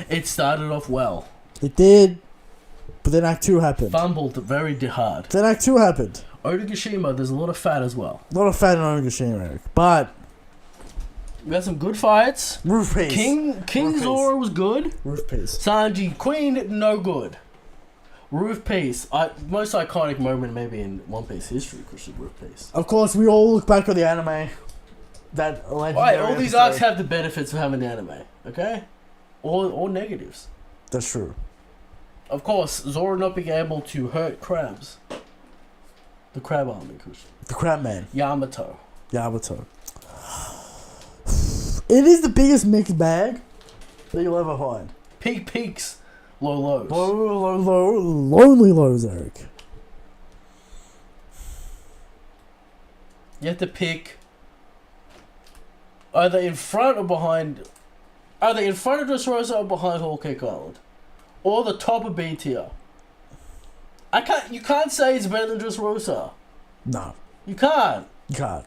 It started off well. It did, but then Act 2 happened. Fumbled very hard. Then Act 2 happened. Onigashima, there's a lot of fat as well. Not a fan of Onigashima, Eric, but We had some good fights. Roof Piece. King Roof Zoro was good. Roof Piece. Sanji, Queen, no good. Roof Piece, most iconic moment maybe in One Piece history, Christian. Roof Piece. Of course, we all look back on the anime. That legendary All these episode. arcs have the benefits of having the anime, okay? Or negatives. That's true. Of course, Zoro not being able to hurt crabs. The crab army, Christian. The Crab Man. Yamato. Yamato. It is the biggest mixed bag that you'll ever find. Peaks, low lows. Lonely lows, Eric. You have to pick either in front or behind. Either in front of Dressrosa or behind Whole Cake Island, or the top of B tier. You can't say it's better than Dressrosa. No, You can't. you can't.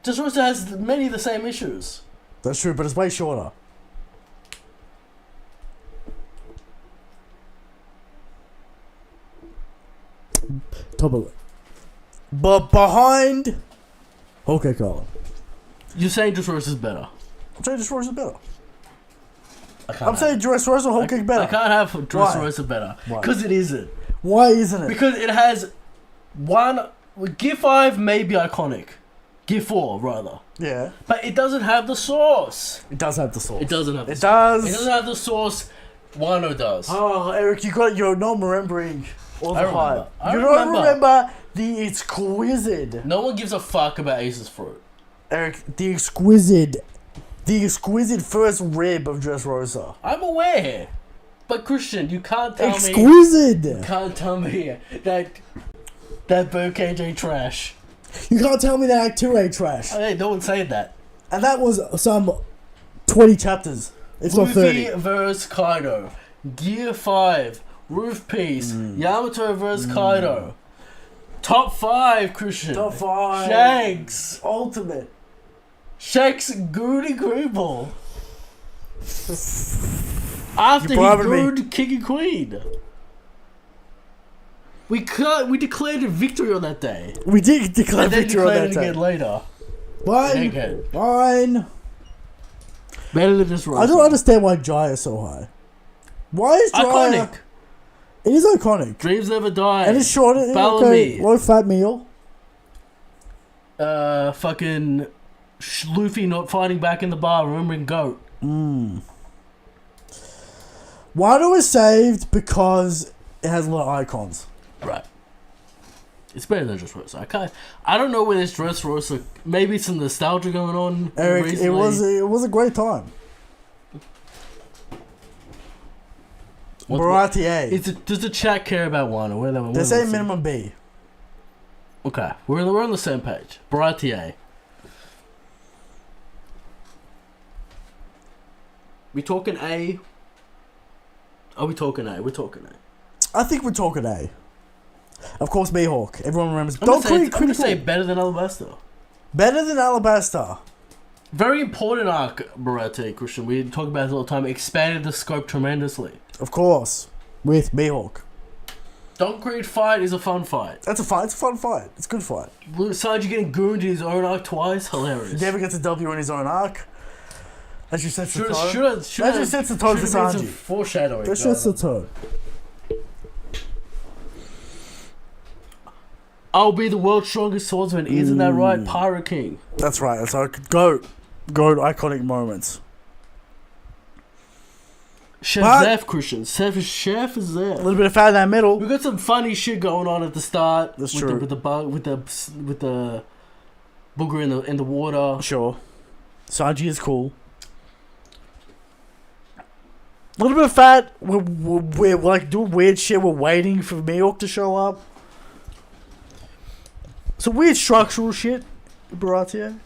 Dressrosa has many of the same issues. That's true, but it's way shorter. Top of it. But behind Okay, Colin. You're saying Dressrosa's better. I'm saying Dressrosa better. I'm saying Dressrosa Whole Cake better. I can't have Dressrosa better. Why? Because it isn't. Why isn't it? Because it has one... Gear 5 may be iconic. Gear 4, rather. Yeah. But it doesn't have the sauce. It does have the sauce. It doesn't have the It sauce. does. It doesn't have the sauce Wano does. Oh, Eric, you're not remembering all the I remember. hype. I You don't remember. remember the exquisite. No one gives a fuck about Ace's fruit. Eric, the exquisite first rib of Dressrosa. I'm aware. But Christian, you can't tell me... Exquisite! Can't tell me that Birdcage ain't trash. You can't tell me that Act 2 ain't trash. Hey, no one said that. And that was some 20 chapters. It's not 30. Luffy vs. Kaido. Gear 5. Roof Piece. Yamato vs. Kaido. Top 5, Christian. Top 5. Shanks. Ultimate. Shanks Goody Greenball. After he bribing me. gooed King and Queen. We declared a victory on that day. We did declare And then victory on declared that it again time. later. Fine. Again. Fine. Better than Dressrosa. I don't understand why Jai is so high. Why is Jai... Iconic. It is iconic. Dreams never die. And it's short. Follow Okay, me. low fat meal. Fucking Luffy not fighting back in the bar, remembering Goat. Wano is saved because it has a lot of icons. Right. It's better than Dressrosa. I don't know where this Dressrosa. Maybe some nostalgia going on. Eric, recently. it was a great time. What- Variety A. Does the chat care about Wano? Where They say minimum B. Okay, we're on the same page. Variety A. We talking A? Are we talking A? We're talking A. I think we're talking A. Of course, Mihawk. Everyone remembers. I'm gonna say better than Alabasta. Better than Alabasta. Very important arc, Barate, Christian. We talk about it all the time. Expanded the scope tremendously. Of course. With Mihawk. Don't Creed fight is a fun fight. That's a fight. It's a fun fight. It's a good fight. Sanji getting gooned in his own arc twice. Hilarious. He never gets a W in his own arc. That just sets the tone. That just sets the tone for Sanji. Foreshadowing. That sets the tone. I'll be the world's strongest swordsman. Isn't that right, Pirate King? That's right. That's our GOAT iconic moments. Chef Zeph, Christian. Chef is there. A little bit of fat in that middle. We got some funny shit going on at the start. That's with true. With the booger in the water. Sure. Sanji is cool. A little bit of fat. We're like doing weird shit. We're waiting for Mihawk to show up. Some weird structural shit. Baratie.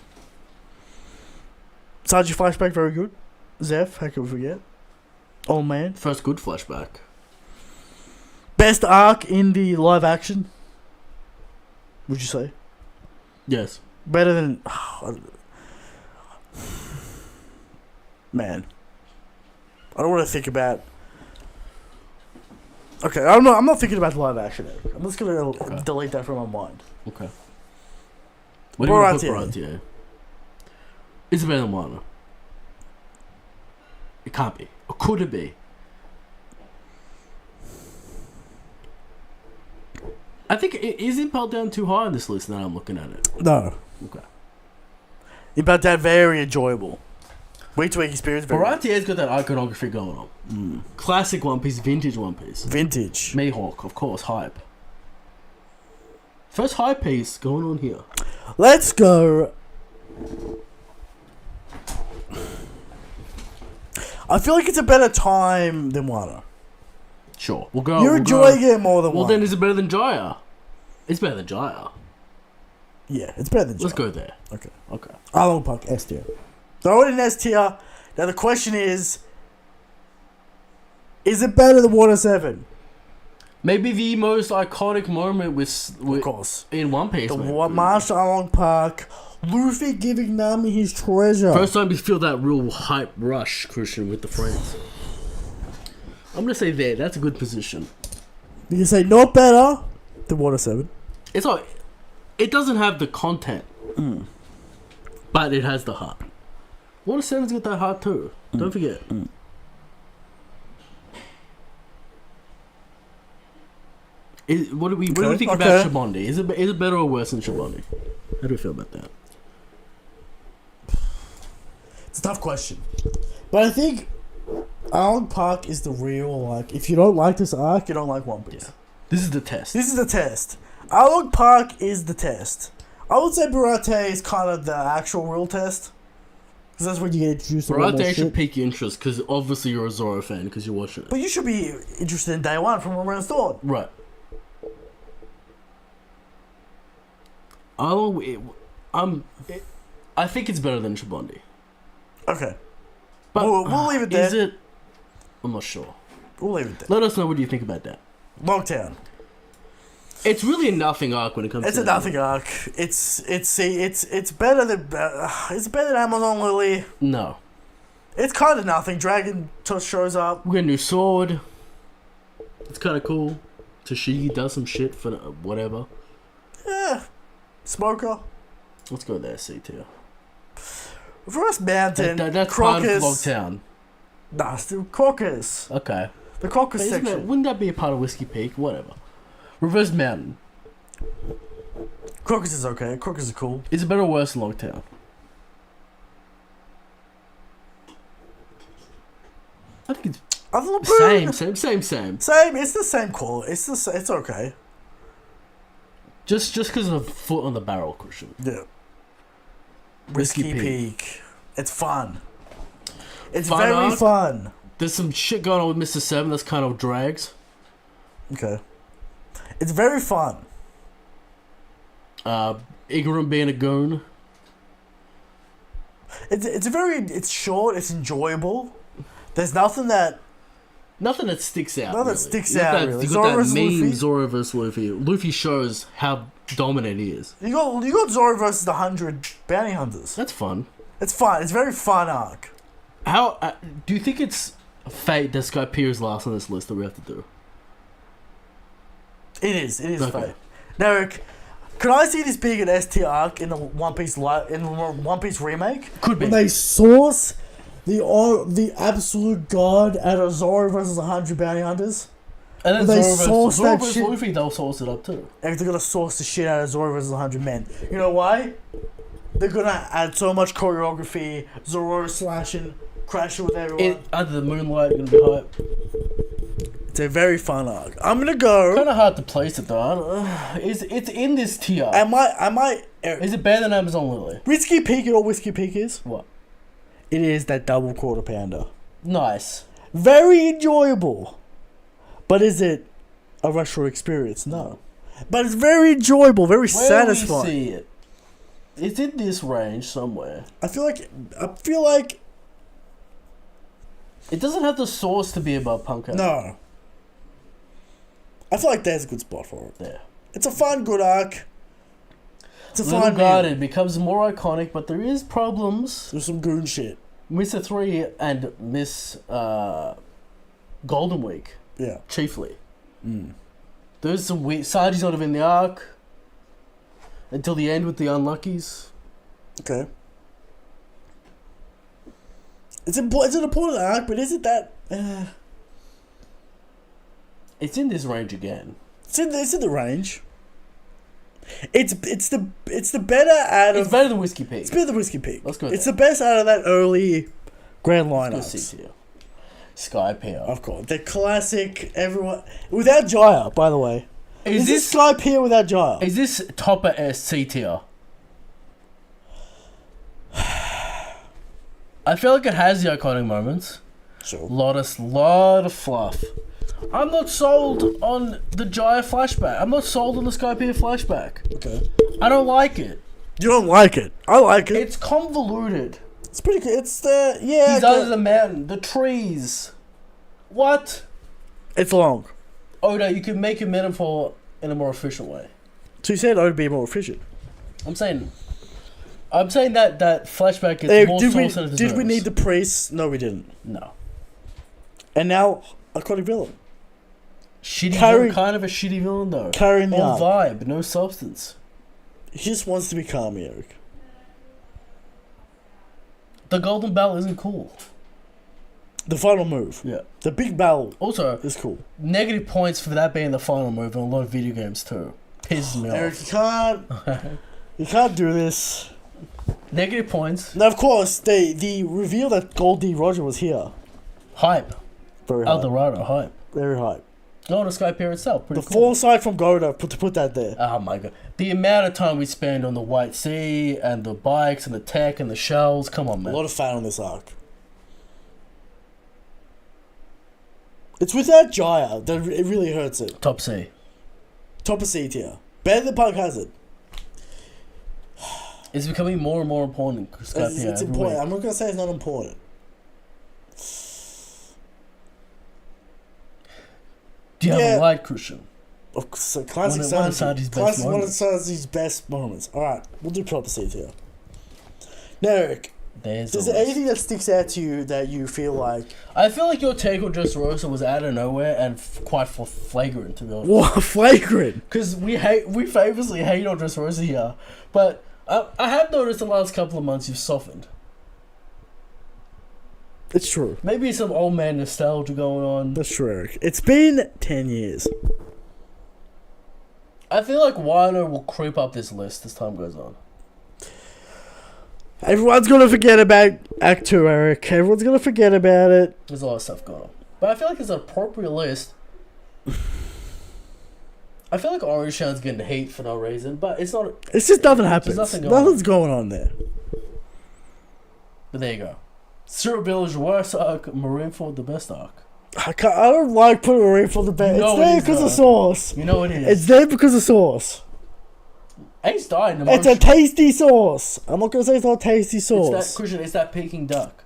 Sanji flashback, very good. Zeph, how can we forget? Oh man. First good flashback. Best arc in the live action? Would you say? Yes. Better than... Man. I don't want to think about... Okay, I don't know. I'm not thinking about the live action. I'm just going to delete that from my mind. Okay. What do you want to put Baratie? Is it better than Wano? It can't be. Or could it be? I think is Impel down too high on this list now I'm looking at it? No. Okay. Impel down very enjoyable. Week to week experience. Baratie's got that iconography going on. Classic One Piece, vintage One Piece. Vintage. Mihawk, of course, hype. First high piece going on here. Let's go. I feel like it's a better time than Wano. Sure, we'll go. You're enjoying it more than Wano. Well, then is it better than Jaya? It's better than Jaya. Yeah, it's better than Jaya. Let's go there. Okay. Okay. Arlong Park, S tier. Throw it in S tier. Now the question is it better than Water 7? Maybe the most iconic moment with of course, in One Piece. The Marshal Arlong Park, Luffy giving Nami his treasure. First time you feel that real hype rush, Christian, with the friends. I'm gonna say there. That's a good position. You can say not better than Water 7. It's like it doesn't have the content, but it has the heart. Water 7's got that heart too. Don't forget. What do we think about Shibondi? Is it better or worse than Shibondi? How do we feel about that? It's a tough question, but I think Arlong Park is the real, like, if you don't like this arc, you don't like One Piece. Yeah. This is the test. This is the test. Arlong Park is the test. I would say Baratie is kind of the actual real test. Because that's when you get introduced to Baratie should pique your interest, because obviously you're a Zoro fan, because you're watching it. But you should be interested in day one from Remembrance Dawn. Right. I think it's better than Shibondi. Okay. But we'll leave it there. Is it? I'm not sure. We'll leave it there. Let us know what you think about that. Logtown. It's really a nothing arc when it comes to It's a nothing arc. It's better than Amazon Lily. No. It's kind of nothing. Dragon shows up. We got a new sword. It's kind of cool. Tashigi does some shit for whatever. Yeah. Smoker. Let's go there, C tier. First Mountain. That's Crocus. part of Logtown. Nah, still Crocus. Okay. The Crocus section. Wouldn't that be a part of Whiskey Peak? Whatever. Reverse Mountain. Crocus is okay. Crocus is cool. Is it better or worse than Logtown? I think it's same. Same. It's the same call. It's okay. Just because of the foot on the barrel, Christian. Yeah. Whiskey Peak. It's fun. It's Fun very arc? fun. There's some shit going on with Mr. 7 that's kind of drags. Okay. It's very fun. Igaram being a goon. It's short. It's enjoyable. There's nothing that Nothing that sticks out. Nothing that really. sticks You got out, that, really. You Zoro got that versus meme Luffy? Zoro versus Luffy. Luffy shows how dominant he is. You got Zoro versus the 100 bounty hunters. That's fun. It's fun. It's a very fun arc. How do you think it's fate that Skypiea is last on this list that we have to do? It is Okay. fate. Now, Eric, can I see this being an ST arc in the One Piece remake? Could be. When they source the absolute god out of Zoro versus 100 bounty hunters. And then They Zoro source that versus shit. Luffy, they'll source it up too. And they're gonna source the shit out of Zoro versus 100 men. You know why? They're gonna add so much choreography, Zoro slashing, crashing with everyone. Under the moonlight, gonna be hype. It's a very fun arc. I'm gonna go. Kind of hard to place it though. It's in this tier. I might. Is it better than Amazon Lily? Whiskey Peak, you know what Whiskey Peak is? What? It is that double quarter pounder. Nice. Very enjoyable. But is it a retro experience? No. But it's very enjoyable, very Where satisfying. do we see it? It's in this range somewhere. I feel like It doesn't have the source to be above Punk Out. no. I feel like there's a good spot for it. There. It's a fun, good arc. It's a Little fun Garden meal. becomes more iconic, but there is problems. There's some goon shit. Mr. 3 and Miss Golden Week, Yeah. chiefly. Mm. There's some weird... Sanji's not even in the arc. Until the end with the Unluckies. Okay. It's an important arc, but is it that? It's in this range again. It's in the range. It's the better out It's of. better than Whiskey Peak. It's better than Whiskey Peak. Let's go It's there. the best out of that early Grand Line Go arcs. C tier. Skypiea. Of course, the classic. Everyone without Jaya, by the way. Is this Skypiea without Jaya? is this topper S C tier? I feel like it has the iconic moments. Sure. Lot of fluff. I'm not sold on the Jaya flashback. I'm not sold on the Skypiea flashback. Okay. I don't like it. You don't like it. I like it. It's convoluted. It's pretty good. It's the yeah. He's under the mountain, the trees. What? It's long. Oda, you could make a metaphor in a more efficient way. So you said I would be more efficient. I'm saying that flashback is Hey, more did source than it we deserves. need the priests? No, we didn't. No. And now iconic villain Shitty Carry- villain, kind of a shitty villain though. carrying the All arc. vibe, no substance. He just wants to be calm, Eric. The golden bell isn't cool. The final move. Yeah. The big battle Also, is cool. negative points for that being the final move in a lot of video games too. Pisses me Eric, off. you can't do this. Negative points. Now, of course, the reveal that Gold D. Roger was here. Hype. Very hype. Eldorado hype. Very hype. Go on to Skypiea itself. Pretty The cool. foresight from Goda to put that there. Oh my god. The amount of time we spend on the White Sea and the bikes and the tech and the shells. Come on, A man. lot of fan on this arc. It's without Jaya that it really hurts it. Top C. Top of C tier. Better than Punk Hazard. It's becoming more and more important. Skypiea It's every important. week. I'm not gonna say it's not important. Do you have Yeah. a light, Christian? So classic One of Sanji. Sanji's best Classic one of moments. Sanji's best moments. Alright, we'll do proper C tier. Now, Eric, There's is a there list. anything that sticks out to you that you feel like I feel like your take on Dressrosa was out of nowhere and quite flagrant, to be honest. what flagrant? Because we famously hate on Dressrosa here, but I have noticed the last couple of months you've softened. It's true. Maybe some old man nostalgia going on. That's true, Eric. It's been 10 years. I feel like Wano will creep up this list as time goes on. Everyone's gonna forget about Act 2, Eric. Everyone's gonna forget about it. There's a lot of stuff going on. But I feel like it's an appropriate list. I feel like Orange Town's getting hate for no reason, but it's not. It's just nothing happens. nothing going Nothing's going on there. But there you go. Syrup Village, worst arc. Marineford, the best arc. I don't like putting a ring for the bed. You know It's there it is, because though. of sauce. You know it is. It's there because of sauce. Ace died in the It's a tasty sauce. I'm not gonna say it's not a tasty It's sauce. that, Christian, it's that Peking duck.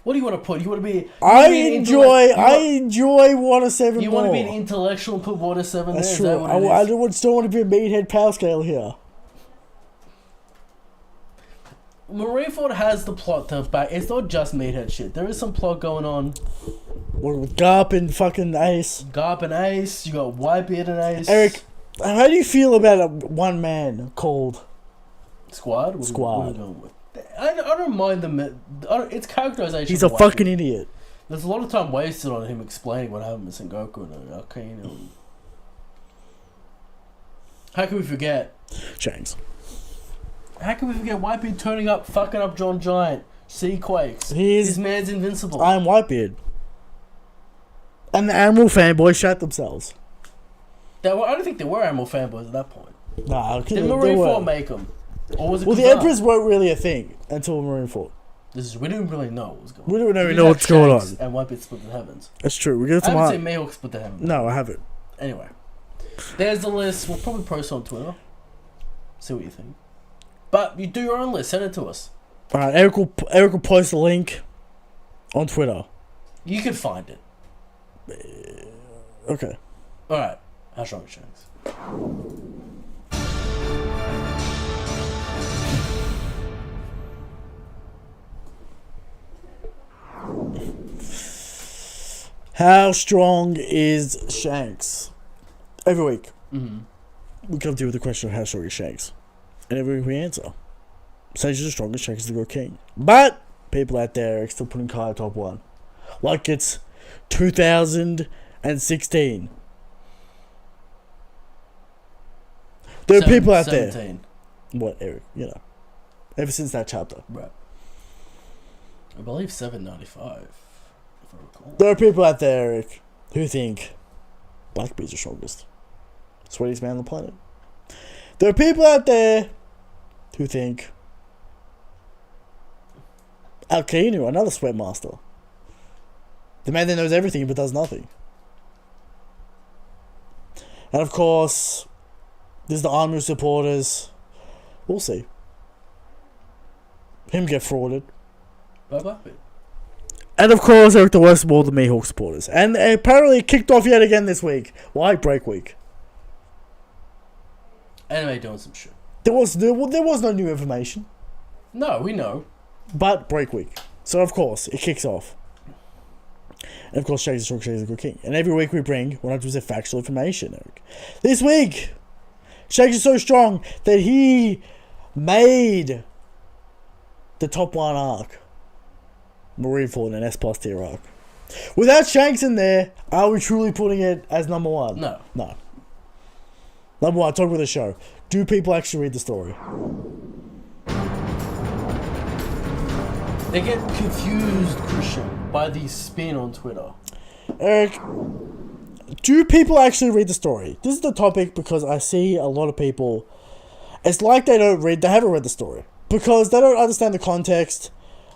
What do you want to put? You want to be... I enjoy Water 7 You more. want to be an intellectual and put Water 7 That's there? true. Is that what it is? I still want to be a meathead power scale here. Marineford has the plot to back. It's not just meathead shit. There is some plot going on. With Garp and fucking Ace. Garp and Ace. You got Whitebeard and Ace. Eric, how do you feel about a one man called Squad? What are we going with? I don't mind it's characterization. He's a fucking idiot. There's a lot of time wasted on him explaining what happened with Sengoku and Arcane. How can we forget? Shanks. How can we forget Whitebeard turning up, fucking up John Giant? Sea quakes. This man's invincible. I'm Whitebeard. And the Animal fanboys shat themselves. I don't think there were Animal fanboys at that point. Nah, did Marineford make them? Or was it the Emperors weren't really a thing until Marineford. We didn't really know what was going on. We don't really know what's going on. And Whitebeard split the heavens. That's true. I haven't seen Mayhawk split the heavens. No, I haven't. Anyway. There's the list. We'll probably post it on Twitter. See what you think. But you do your own list. Send it to us. Alright, Eric will post a link on Twitter. You can find it. Okay. Alright. How strong is Shanks? How strong is Shanks? Every week, we come to you with the question of how strong is Shanks. And every week we answer. Shanks is the strongest, Shanks is the good king. But people out there are still putting Kai top one. Like it's 2016. There are people out 17. there. What, Eric? You know. Ever since that chapter. Right. I believe 795. If I recall. There are people out there, Eric, who think Blackbeard's the strongest. Sweetest man on the planet. There are people out there who think Alkinu, another sweat master. The man that knows everything but does nothing. And of course, there's the Armu supporters. We'll see. Him get frauded. Bye-bye. And of course, Eric the worst of all the Mihawk supporters. And apparently kicked off yet again this week. Why? Break week. Anime doing some shit. There was no new information. No, we know. But break week. So of course, it kicks off. And of course, Shaggy's strong, Shaggy's a good king. And every week we bring 100% factual information, Eric. This week, Shaggy's so strong that he made the top one arc. Marineford and S+ tier arc. Without Shanks in there, are we truly putting it as number one? No. No. Number one, talk about the show. Do people actually read the story? They get confused, Christian, by the spin on Twitter. Eric, do people actually read the story? This is the topic because I see a lot of people. It's like they haven't read the story. Because they don't understand the context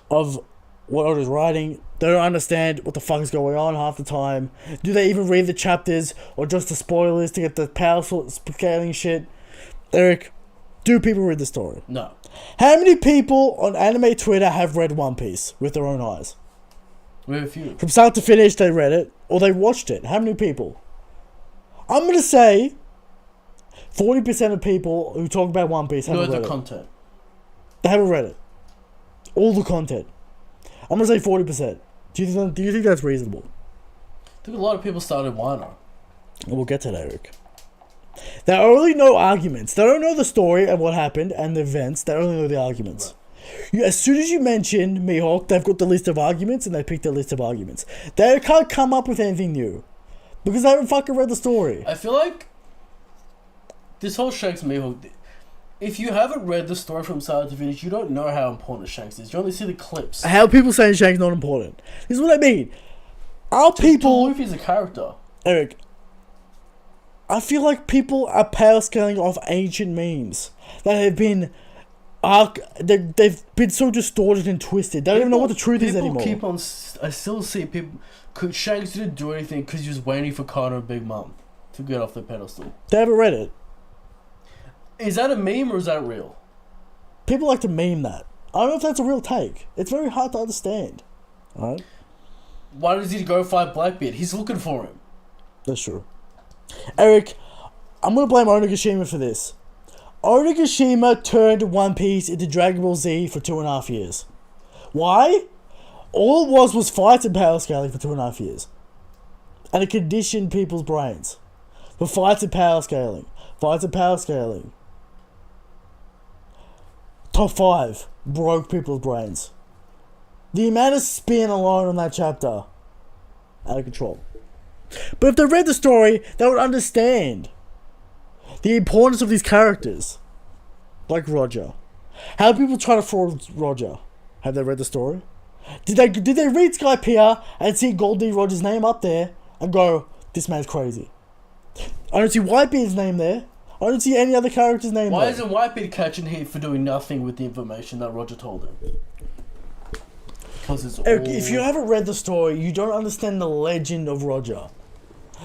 of what Oda's writing. They don't understand what the fuck is going on half the time. Do they even read the chapters or just the spoilers to get the powerful scaling shit? Eric, do people read the story? No. How many people on anime Twitter have read One Piece with their own eyes? We have a few. From start to finish, they read it or they watched it. How many people? I'm gonna say 40% of people who talk about One Piece haven't read it. Content. They haven't read it. All the content. I'm gonna say 40%. Do you think that's reasonable? I think a lot of people started Wano. We'll get to that, Eric. They only know arguments. They don't know the story and what happened and the events. They only know the arguments. Right. As soon as you mention Mihawk, they've got the list of arguments and they pick the list of arguments. They can't come up with anything new because they haven't fucking read the story. I feel like this whole Shanks Mihawk. If you haven't read the story from start to finish, you don't know how important Shanks is. You only see the clips. How are people saying Shanks not important? This is what I mean. To Luffy's a character. Eric, I feel like people are power scaling off ancient memes that have been they've been so distorted and twisted. They don't even know what the truth is anymore. I still see people. Shanks didn't do anything because he was waiting for Kano and Big Mom to get off the pedestal. They haven't read it. Is that a meme or is that real? People like to meme that. I don't know if that's a real take. It's very hard to understand. Alright? Why does he go fight Blackbeard? He's looking for him. That's true. Eric, I'm gonna blame Onigashima for this. Onigashima turned One Piece into Dragon Ball Z for 2.5 years. Why? All it was fights and power scaling for 2.5 years. And it conditioned people's brains. For fights and power scaling. Fights and power scaling. Top 5 broke people's brains. The amount of spin alone on that chapter. Out of control. But if they read the story, they would understand the importance of these characters. Like Roger. How people try to fraud Roger. Have they read the story? Did they read Skypiea and see Goldie Roger's name up there and go, this man's crazy? I don't see Whitebeard's name there. I don't see any other character's name there. Why isn't Whitebeard catching heat for doing nothing with the information that Roger told him? Because it's Eric, all... if you haven't read the story, you don't understand the legend of Roger.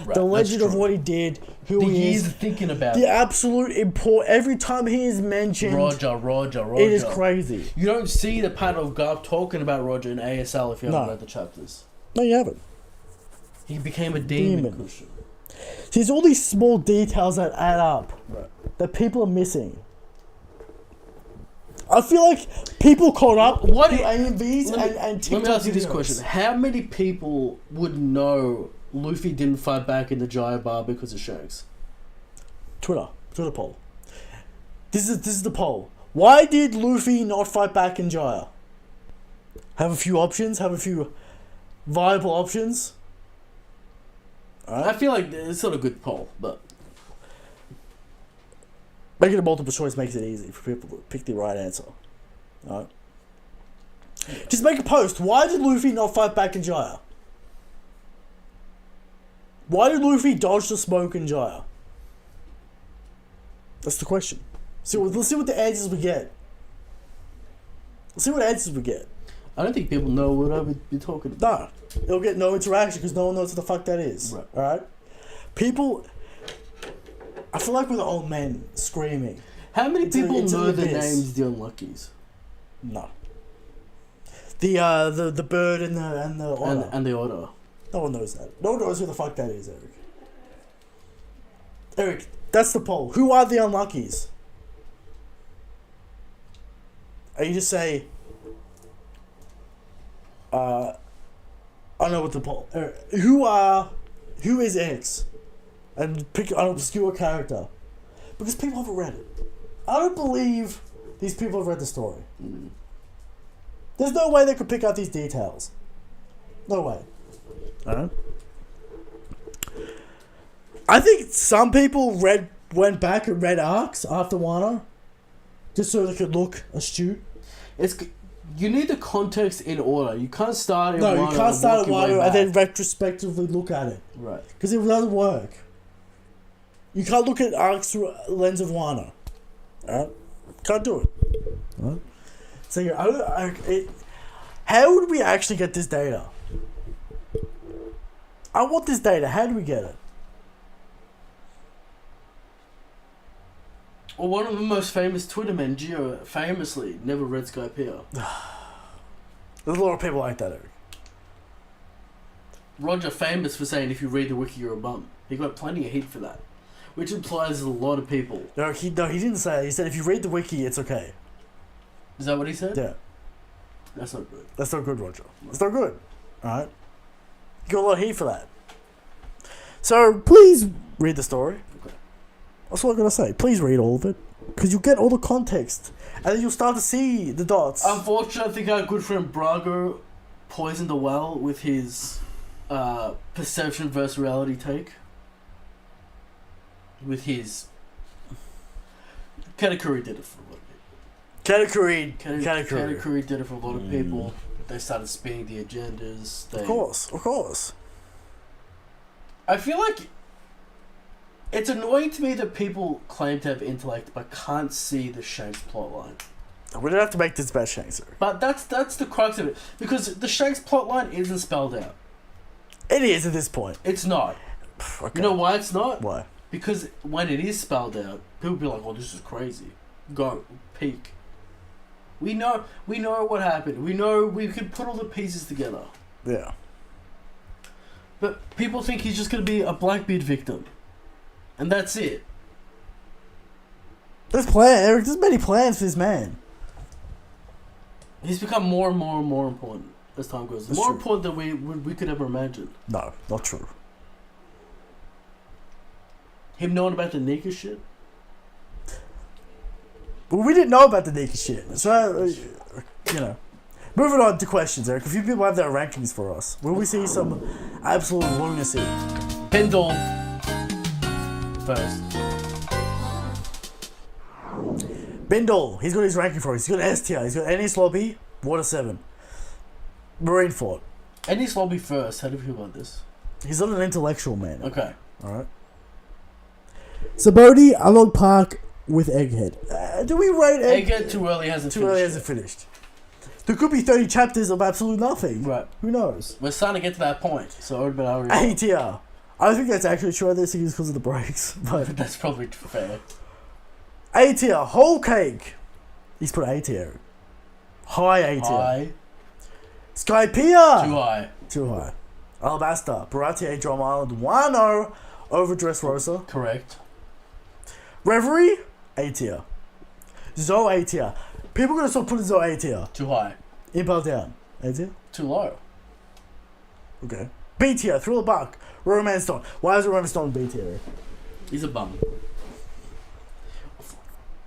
Right, the legend of what he did, who he years is. of thinking about the it. absolute import. Every time he is mentioned, Roger. it is crazy. You don't see the pattern of Garp talking about Roger in ASL if you haven't read the chapters. No, you haven't. He became a demon. See, there's all these small details that add up. Right. That people are missing. I feel like people caught up What to AMVs and TikTok Let me ask you this videos. question. How many people would know Luffy didn't fight back in the Jaya Bar because of Shanks? Twitter poll. This is the poll. Why did Luffy not fight back in Jaya? Have a few options. Have a few viable options. I feel like it's not a good poll, but... Making a multiple choice makes it easy for people to pick the right answer. Alright? Just make a post. Why did Luffy not fight back in Jaya? Why did Luffy dodge the smoke in Jaya? That's the question. Let's see what the answers we get. Let's see what answers we get. I don't think people know what I would be talking about. No. It'll get no interaction because no one knows what the fuck that is. Right. Alright? People... I feel like we're the old men screaming. How many people know the abyss. names of the Unluckies? No. The bird and the otter. And the Order. No one knows that. No one knows who the fuck that is, Eric. Eric, that's the poll. Who are the Unluckies? And you just say, I know what the poll. Eric, who is X? And pick an obscure character. Because people haven't read it. I don't believe these people have read the story. There's no way they could pick out these details. No way. I think some people went back and read arcs after Wano. Just so they could look astute. You need the context in order. You can't start in Wano. No, you can't start at and work your way Wano and then back. retrospectively look at it. Right. Because it doesn't work. You can't look at arcs through a lens of Wano. Alright? Can't do it. Alright? So how would we actually get this data? I want this data. How do we get it? Well, one of the most famous Twitter men, Gio, famously never read Skypiea. There's a lot of people like that, Eric. Roger famous for saying if you read the wiki you're a bum. He got plenty of heat for that. Which implies a lot of people. No, he didn't say that. He said if you read the wiki, it's okay. Is that what he said? Yeah. That's not good. That's not good, Roger. That's not good. Alright? You got a lot of heat for that. So, please read the story. Okay. That's all I'm going to say. Please read all of it. Because you'll get all the context. And then you'll start to see the dots. Unfortunately, I think our good friend Brago poisoned the well with his perception versus reality take. With his... Katakuri did it for a lot of people. Katakuri did it for a lot of people. They started spinning the agendas. Of course. I feel like it's annoying to me that people claim to have intellect but can't see the Shanks plotline. We don't have to make this about Shanks, Eric. But that's the crux of it. Because the Shanks plotline isn't spelled out. It is at this point. It's not. Okay. You know why it's not? Why? Because when it is spelled out, people be like, oh, this is crazy. Go, peek. We know what happened. We know we could put all the pieces together. Yeah. But people think he's just going to be a Blackbeard victim. And that's it. Eric, there's many plans for this man. He's become more and more and more important as time goes. That's more true. important than we could ever imagine. No, not true. Him knowing about the Nika shit? Well, we didn't know about the Nika shit. So, you know. Moving on to questions, Eric. A few people have their rankings for us. Will we see some absolute lunacy? Pendle first. Bindle, he's got his ranking for us. He's got S tier. He's got Ennis Lobby, Water 7. Marineford. Ennis Lobby first. How do you feel about this? He's not an intellectual man. Okay. Alright. Sabodi, Along Park with Egghead. Do we rate Egghead too early hasn't too finished. early hasn't finished. There could be 30 chapters of absolute nothing. Right. Who knows? We're starting to get to that point. So I would bet A tier. I think that's actually true. I think it's because of the breaks. But that's probably fair. A tier. Whole cake. He's put A tier. High A tier. High. Skypiea. Too high. Too high. Alabasta. Baratier, Drum Island. Wano over Dressrosa. Correct. Reverie. A tier. Zoe A tier. People are going to start putting Zoe A tier. Too high. Impel down. A tier? Too low. Okay. B tier. Thriller Bark. Romance Dawn. Why is Romance Dawn B tier? He's a bum.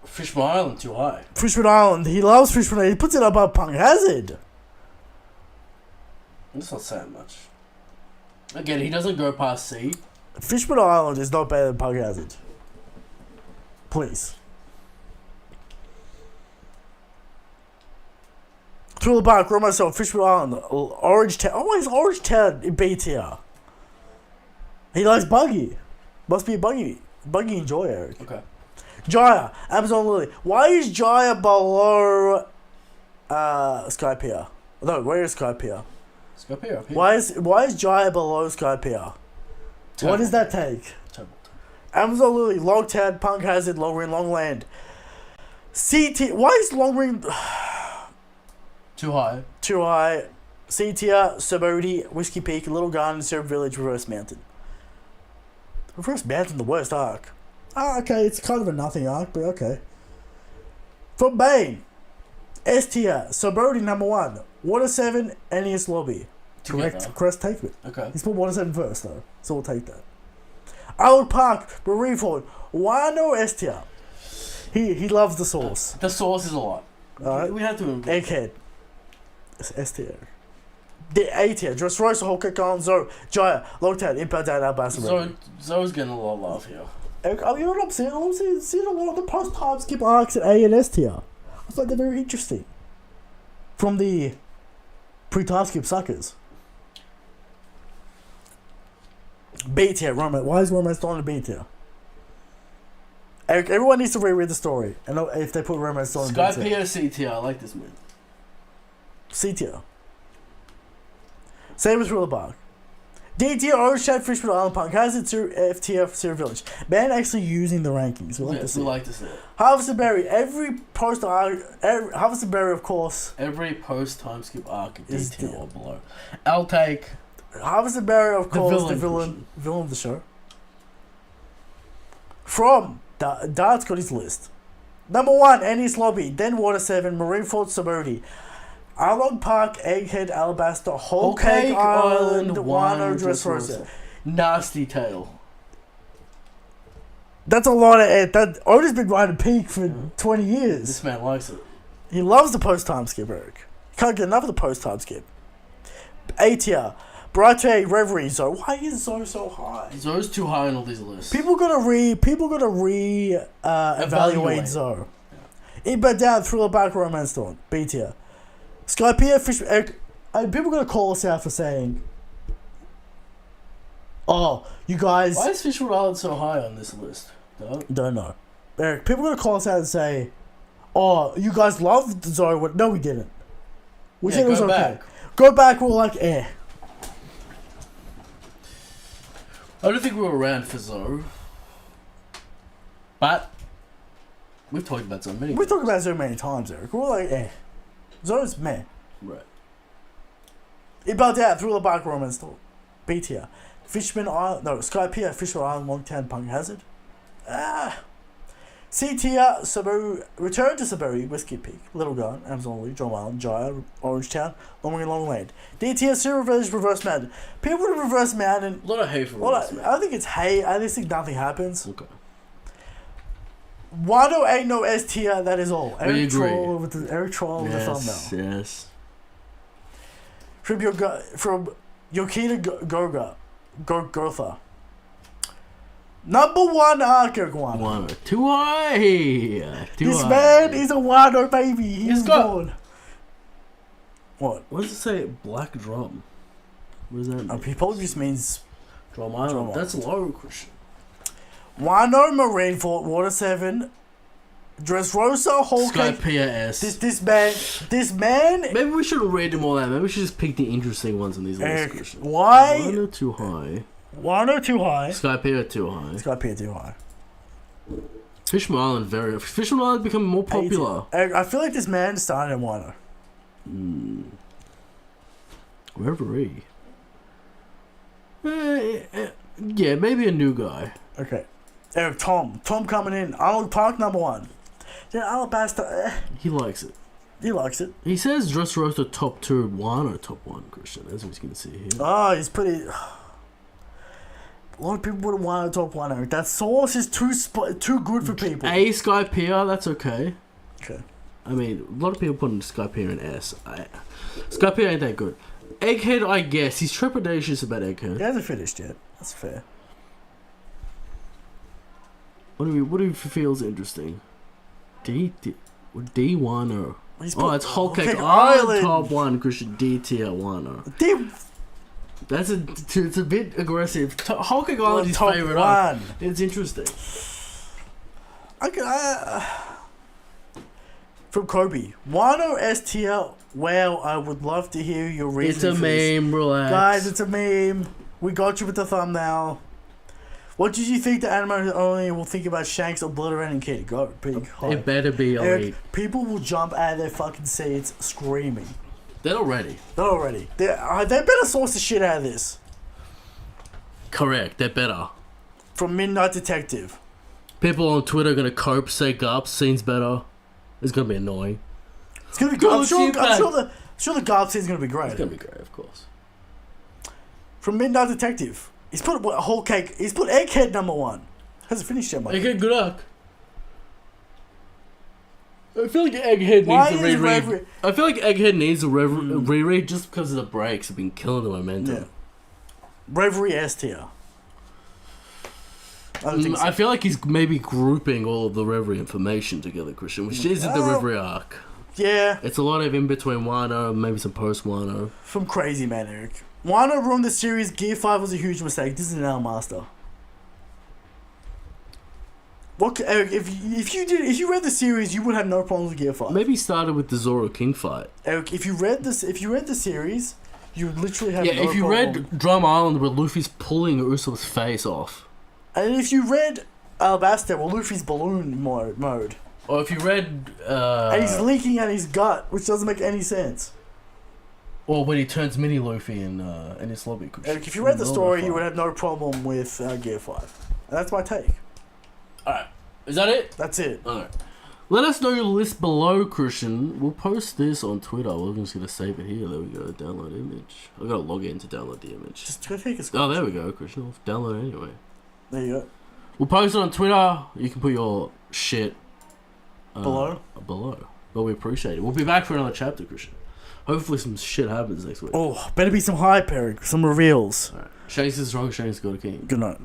Fishman Island too high. Fishman Island. He loves Fishman Island. He puts it above Punk Hazard. That's not saying much. Again, he doesn't go past C. Fishman Island is not better than Punk Hazard. Please. Thriller Bark, Romance Dawn, Fishman Island, Orange Town. Oh, he's Orange Town in B tier. He likes Buggy. Must be a Buggy enjoy, Eric. Okay. Jaya, Amazon Lily. Why is Jaya below Skypiea? No, where is Skypiea? Skypiea up here. Why is Jaya below Skypiea? What does that take? Terrible. Amazon Lily, Logtown, Punk Hazard, Longring, Longland. CT. Why is Longring Too high. too high? C tier, Subodie, Whiskey Peak, Little Garden, Syrup Village, Reverse Mountain. Reverse Mountain, the worst arc. Ah, okay, it's kind of a nothing arc, but okay. From Bane, S tier, Subodie number 1, Water 7, Ennius Lobby. Together. Correct take it. Okay. He's put Water 7 first though, so we'll take that. Island Park, Marineford, Wano S tier. He loves the sauce. The sauce is a lot. Alright. We have to. Egghead. S tier. The A tier. Dressrosa, Hawkeye, Island, Zoe, Jaya, Logtown, Impact Down, Albassa. Zoe's getting a lot of love here. You know what I'm saying? I'm seeing a lot of the post-time skip arcs at A and S tier. I find they're very interesting. From the pre-time skip suckers. B tier, Romance. Why is Romance Dawn a B tier? Eric, everyone needs to reread the story. And if they put Romance Dawn in B tier. Skypiea C tier. I like this man. C tier. Same with Thriller Bark. D tier, Orange Chat, Fishman Island, Punk Hazard, F tier, Syrup Village. Man actually using the rankings. We like to see. We like to see it. Harvest and Berry. Every post arc, Harvest and Berry, of course. Every post time skip arc Is is D tier D. or below. I'll take. Harvest and Berry, of course, the villain of the show. From Dart's got his list. Number 1, Ennis Lobby, then Water 7, Marineford, Subodie. Arlong Park, Egghead, Alabasta, Whole Cake Island, Wano, Dressrosa. Nasty Tail. That's a lot of that. Oda's been riding peak for 20 years. This man likes it. He loves the post-time skip, Eric. Can't get enough of the post-time skip. A tier. Brighter Reverie, Zoe. Why is Zoe so high? Zoe's too high on all these lists. People gonna evaluate Zoe. Inbound Down, Thriller Bark, Romance Dawn. B tier. Skypiea, Fish. And people gonna call us out for saying, "Oh, you guys." Why is Fishwood Island so high on this list? Don't know. Eric, people gonna call us out and say, "Oh, you guys loved Zoe." No, we didn't. We said it was okay. Back. Go back. We're like, eh. I don't think we were around for Zoe. But we've talked about Zoe many We've talked about Zoe many times, Eric. We're like, eh. Zoro's meh. Right. It built out Thriller Bark Romance Store. B tier. Fishman Island. No, Skypiea, Fisher Island, Longtown, Punk Hazard. C tier, Sabu, Return to Saburi, Whiskey Peak, Little Gun, Amazon, Drum Island, Jaya, Orange Town, Long Land. D tier, Silver Village, Reverse Mountain. People with Reverse Mountain. A lot of hate for Reverse Mountain. I think it's hate. I just think nothing happens. Okay. Wano ain't no S tier, that is all. We agree. Troll with the thumbnail. Yes. From Yokita Gotha. Number 1 Archer Guano. Wano. Too high. This man is a Wano baby. He's born. What? What does it say? Black drum. What does that mean? He probably just means Drum Island. That's low, Christian. Wano Marineford, Water 7, Dressrosa, Whole Cake. Skypiea S. This man. Maybe we shouldn't read them all out. Maybe we should just pick the interesting ones in these lists, Christian. Why? Wano too high. Wano too high. Skypiea too high. Skypiea too high. Fishman Island Fishman Island becoming more popular. I feel like this man started in Wano. Reverie. Yeah, maybe a new guy. Okay. Eric, Tom coming in. Arnold Park, number 1. Then Alabaster, He likes it. he likes it. He says Dressrosa top 2, Wano top 1, Christian. That's what you can see here. Oh, he's pretty. A lot of people wouldn't want to top 1, Eric. That sauce is too good for people. A Skypiea, that's okay. Okay. I mean, a lot of people put Skypiea in S. Skypiea ain't that good. Egghead, I guess. He's trepidatious about Egghead. He hasn't finished yet. That's fair. What do you feels interesting? D Wano. It's Whole Cake Island top 1, Christian. D tier Wano. That's it's a bit aggressive. Whole Cake Island is his favorite up. It's interesting. From Kobe, Wano S tier. Wow, I would love to hear your reason. It's a meme, relax. Guys, it's a meme. We got you with the thumbnail. What did you think the anime only will think about Shanks obliterating Kid? Go, big high. It better be elite. People will jump out of their fucking seats screaming. They're not ready. They better source the shit out of this. Correct, they're better. From Midnight Detective. People on Twitter are gonna say Garp scene's better. It's gonna be annoying. It's gonna be good. I'm sure the Garp scene's gonna be great. It's gonna be great, of course. From Midnight Detective. He's put a Whole Cake. He's put Egghead number 1. Hasn't finished yet, mate. Egghead, good luck. I feel like Egghead needs a reread. I feel like Egghead needs a reread just because of the breaks have been killing the momentum. Yeah. Reverie S tier. I feel like he's maybe grouping all of the Reverie information together, Christian, which isn't the Reverie arc. Yeah. It's a lot of in between Wano, maybe some post Wano. From Crazy Man, Eric. Wano ruined the series. Gear 5 was a huge mistake. This is an Master. What, Eric? If you read the series, you would have no problems with Gear 5. Maybe he started with the Zoro King fight. Eric, if you read the series, you would literally have no problem. Yeah, if you read Drum Island where Luffy's pulling Ursula's face off. And if you read Alabasta, well, Luffy's balloon mode. Or if you read... and he's leaking out his gut, which doesn't make any sense. Or when he turns Mini Luffy in his lobby. Eric, if you read the story, you would have no problem with Gear 5. And that's my take. Alright. Is that it? That's it. Alright. Let us know your list below, Christian. We'll post this on Twitter. We're just going to save it here. There we go. Download image. I've got to log in to download the image. Just go take a screenshot. Oh, there we go, Christian. I'll download it anyway. There you go. We'll post it on Twitter. You can put your shit below. But we appreciate it. We'll be back for another chapter, Christian. Hopefully some shit happens next week. Oh, better be some hype, Eric. Some reveals. Alright. Shanks is strong, Shanks is God King. Good night.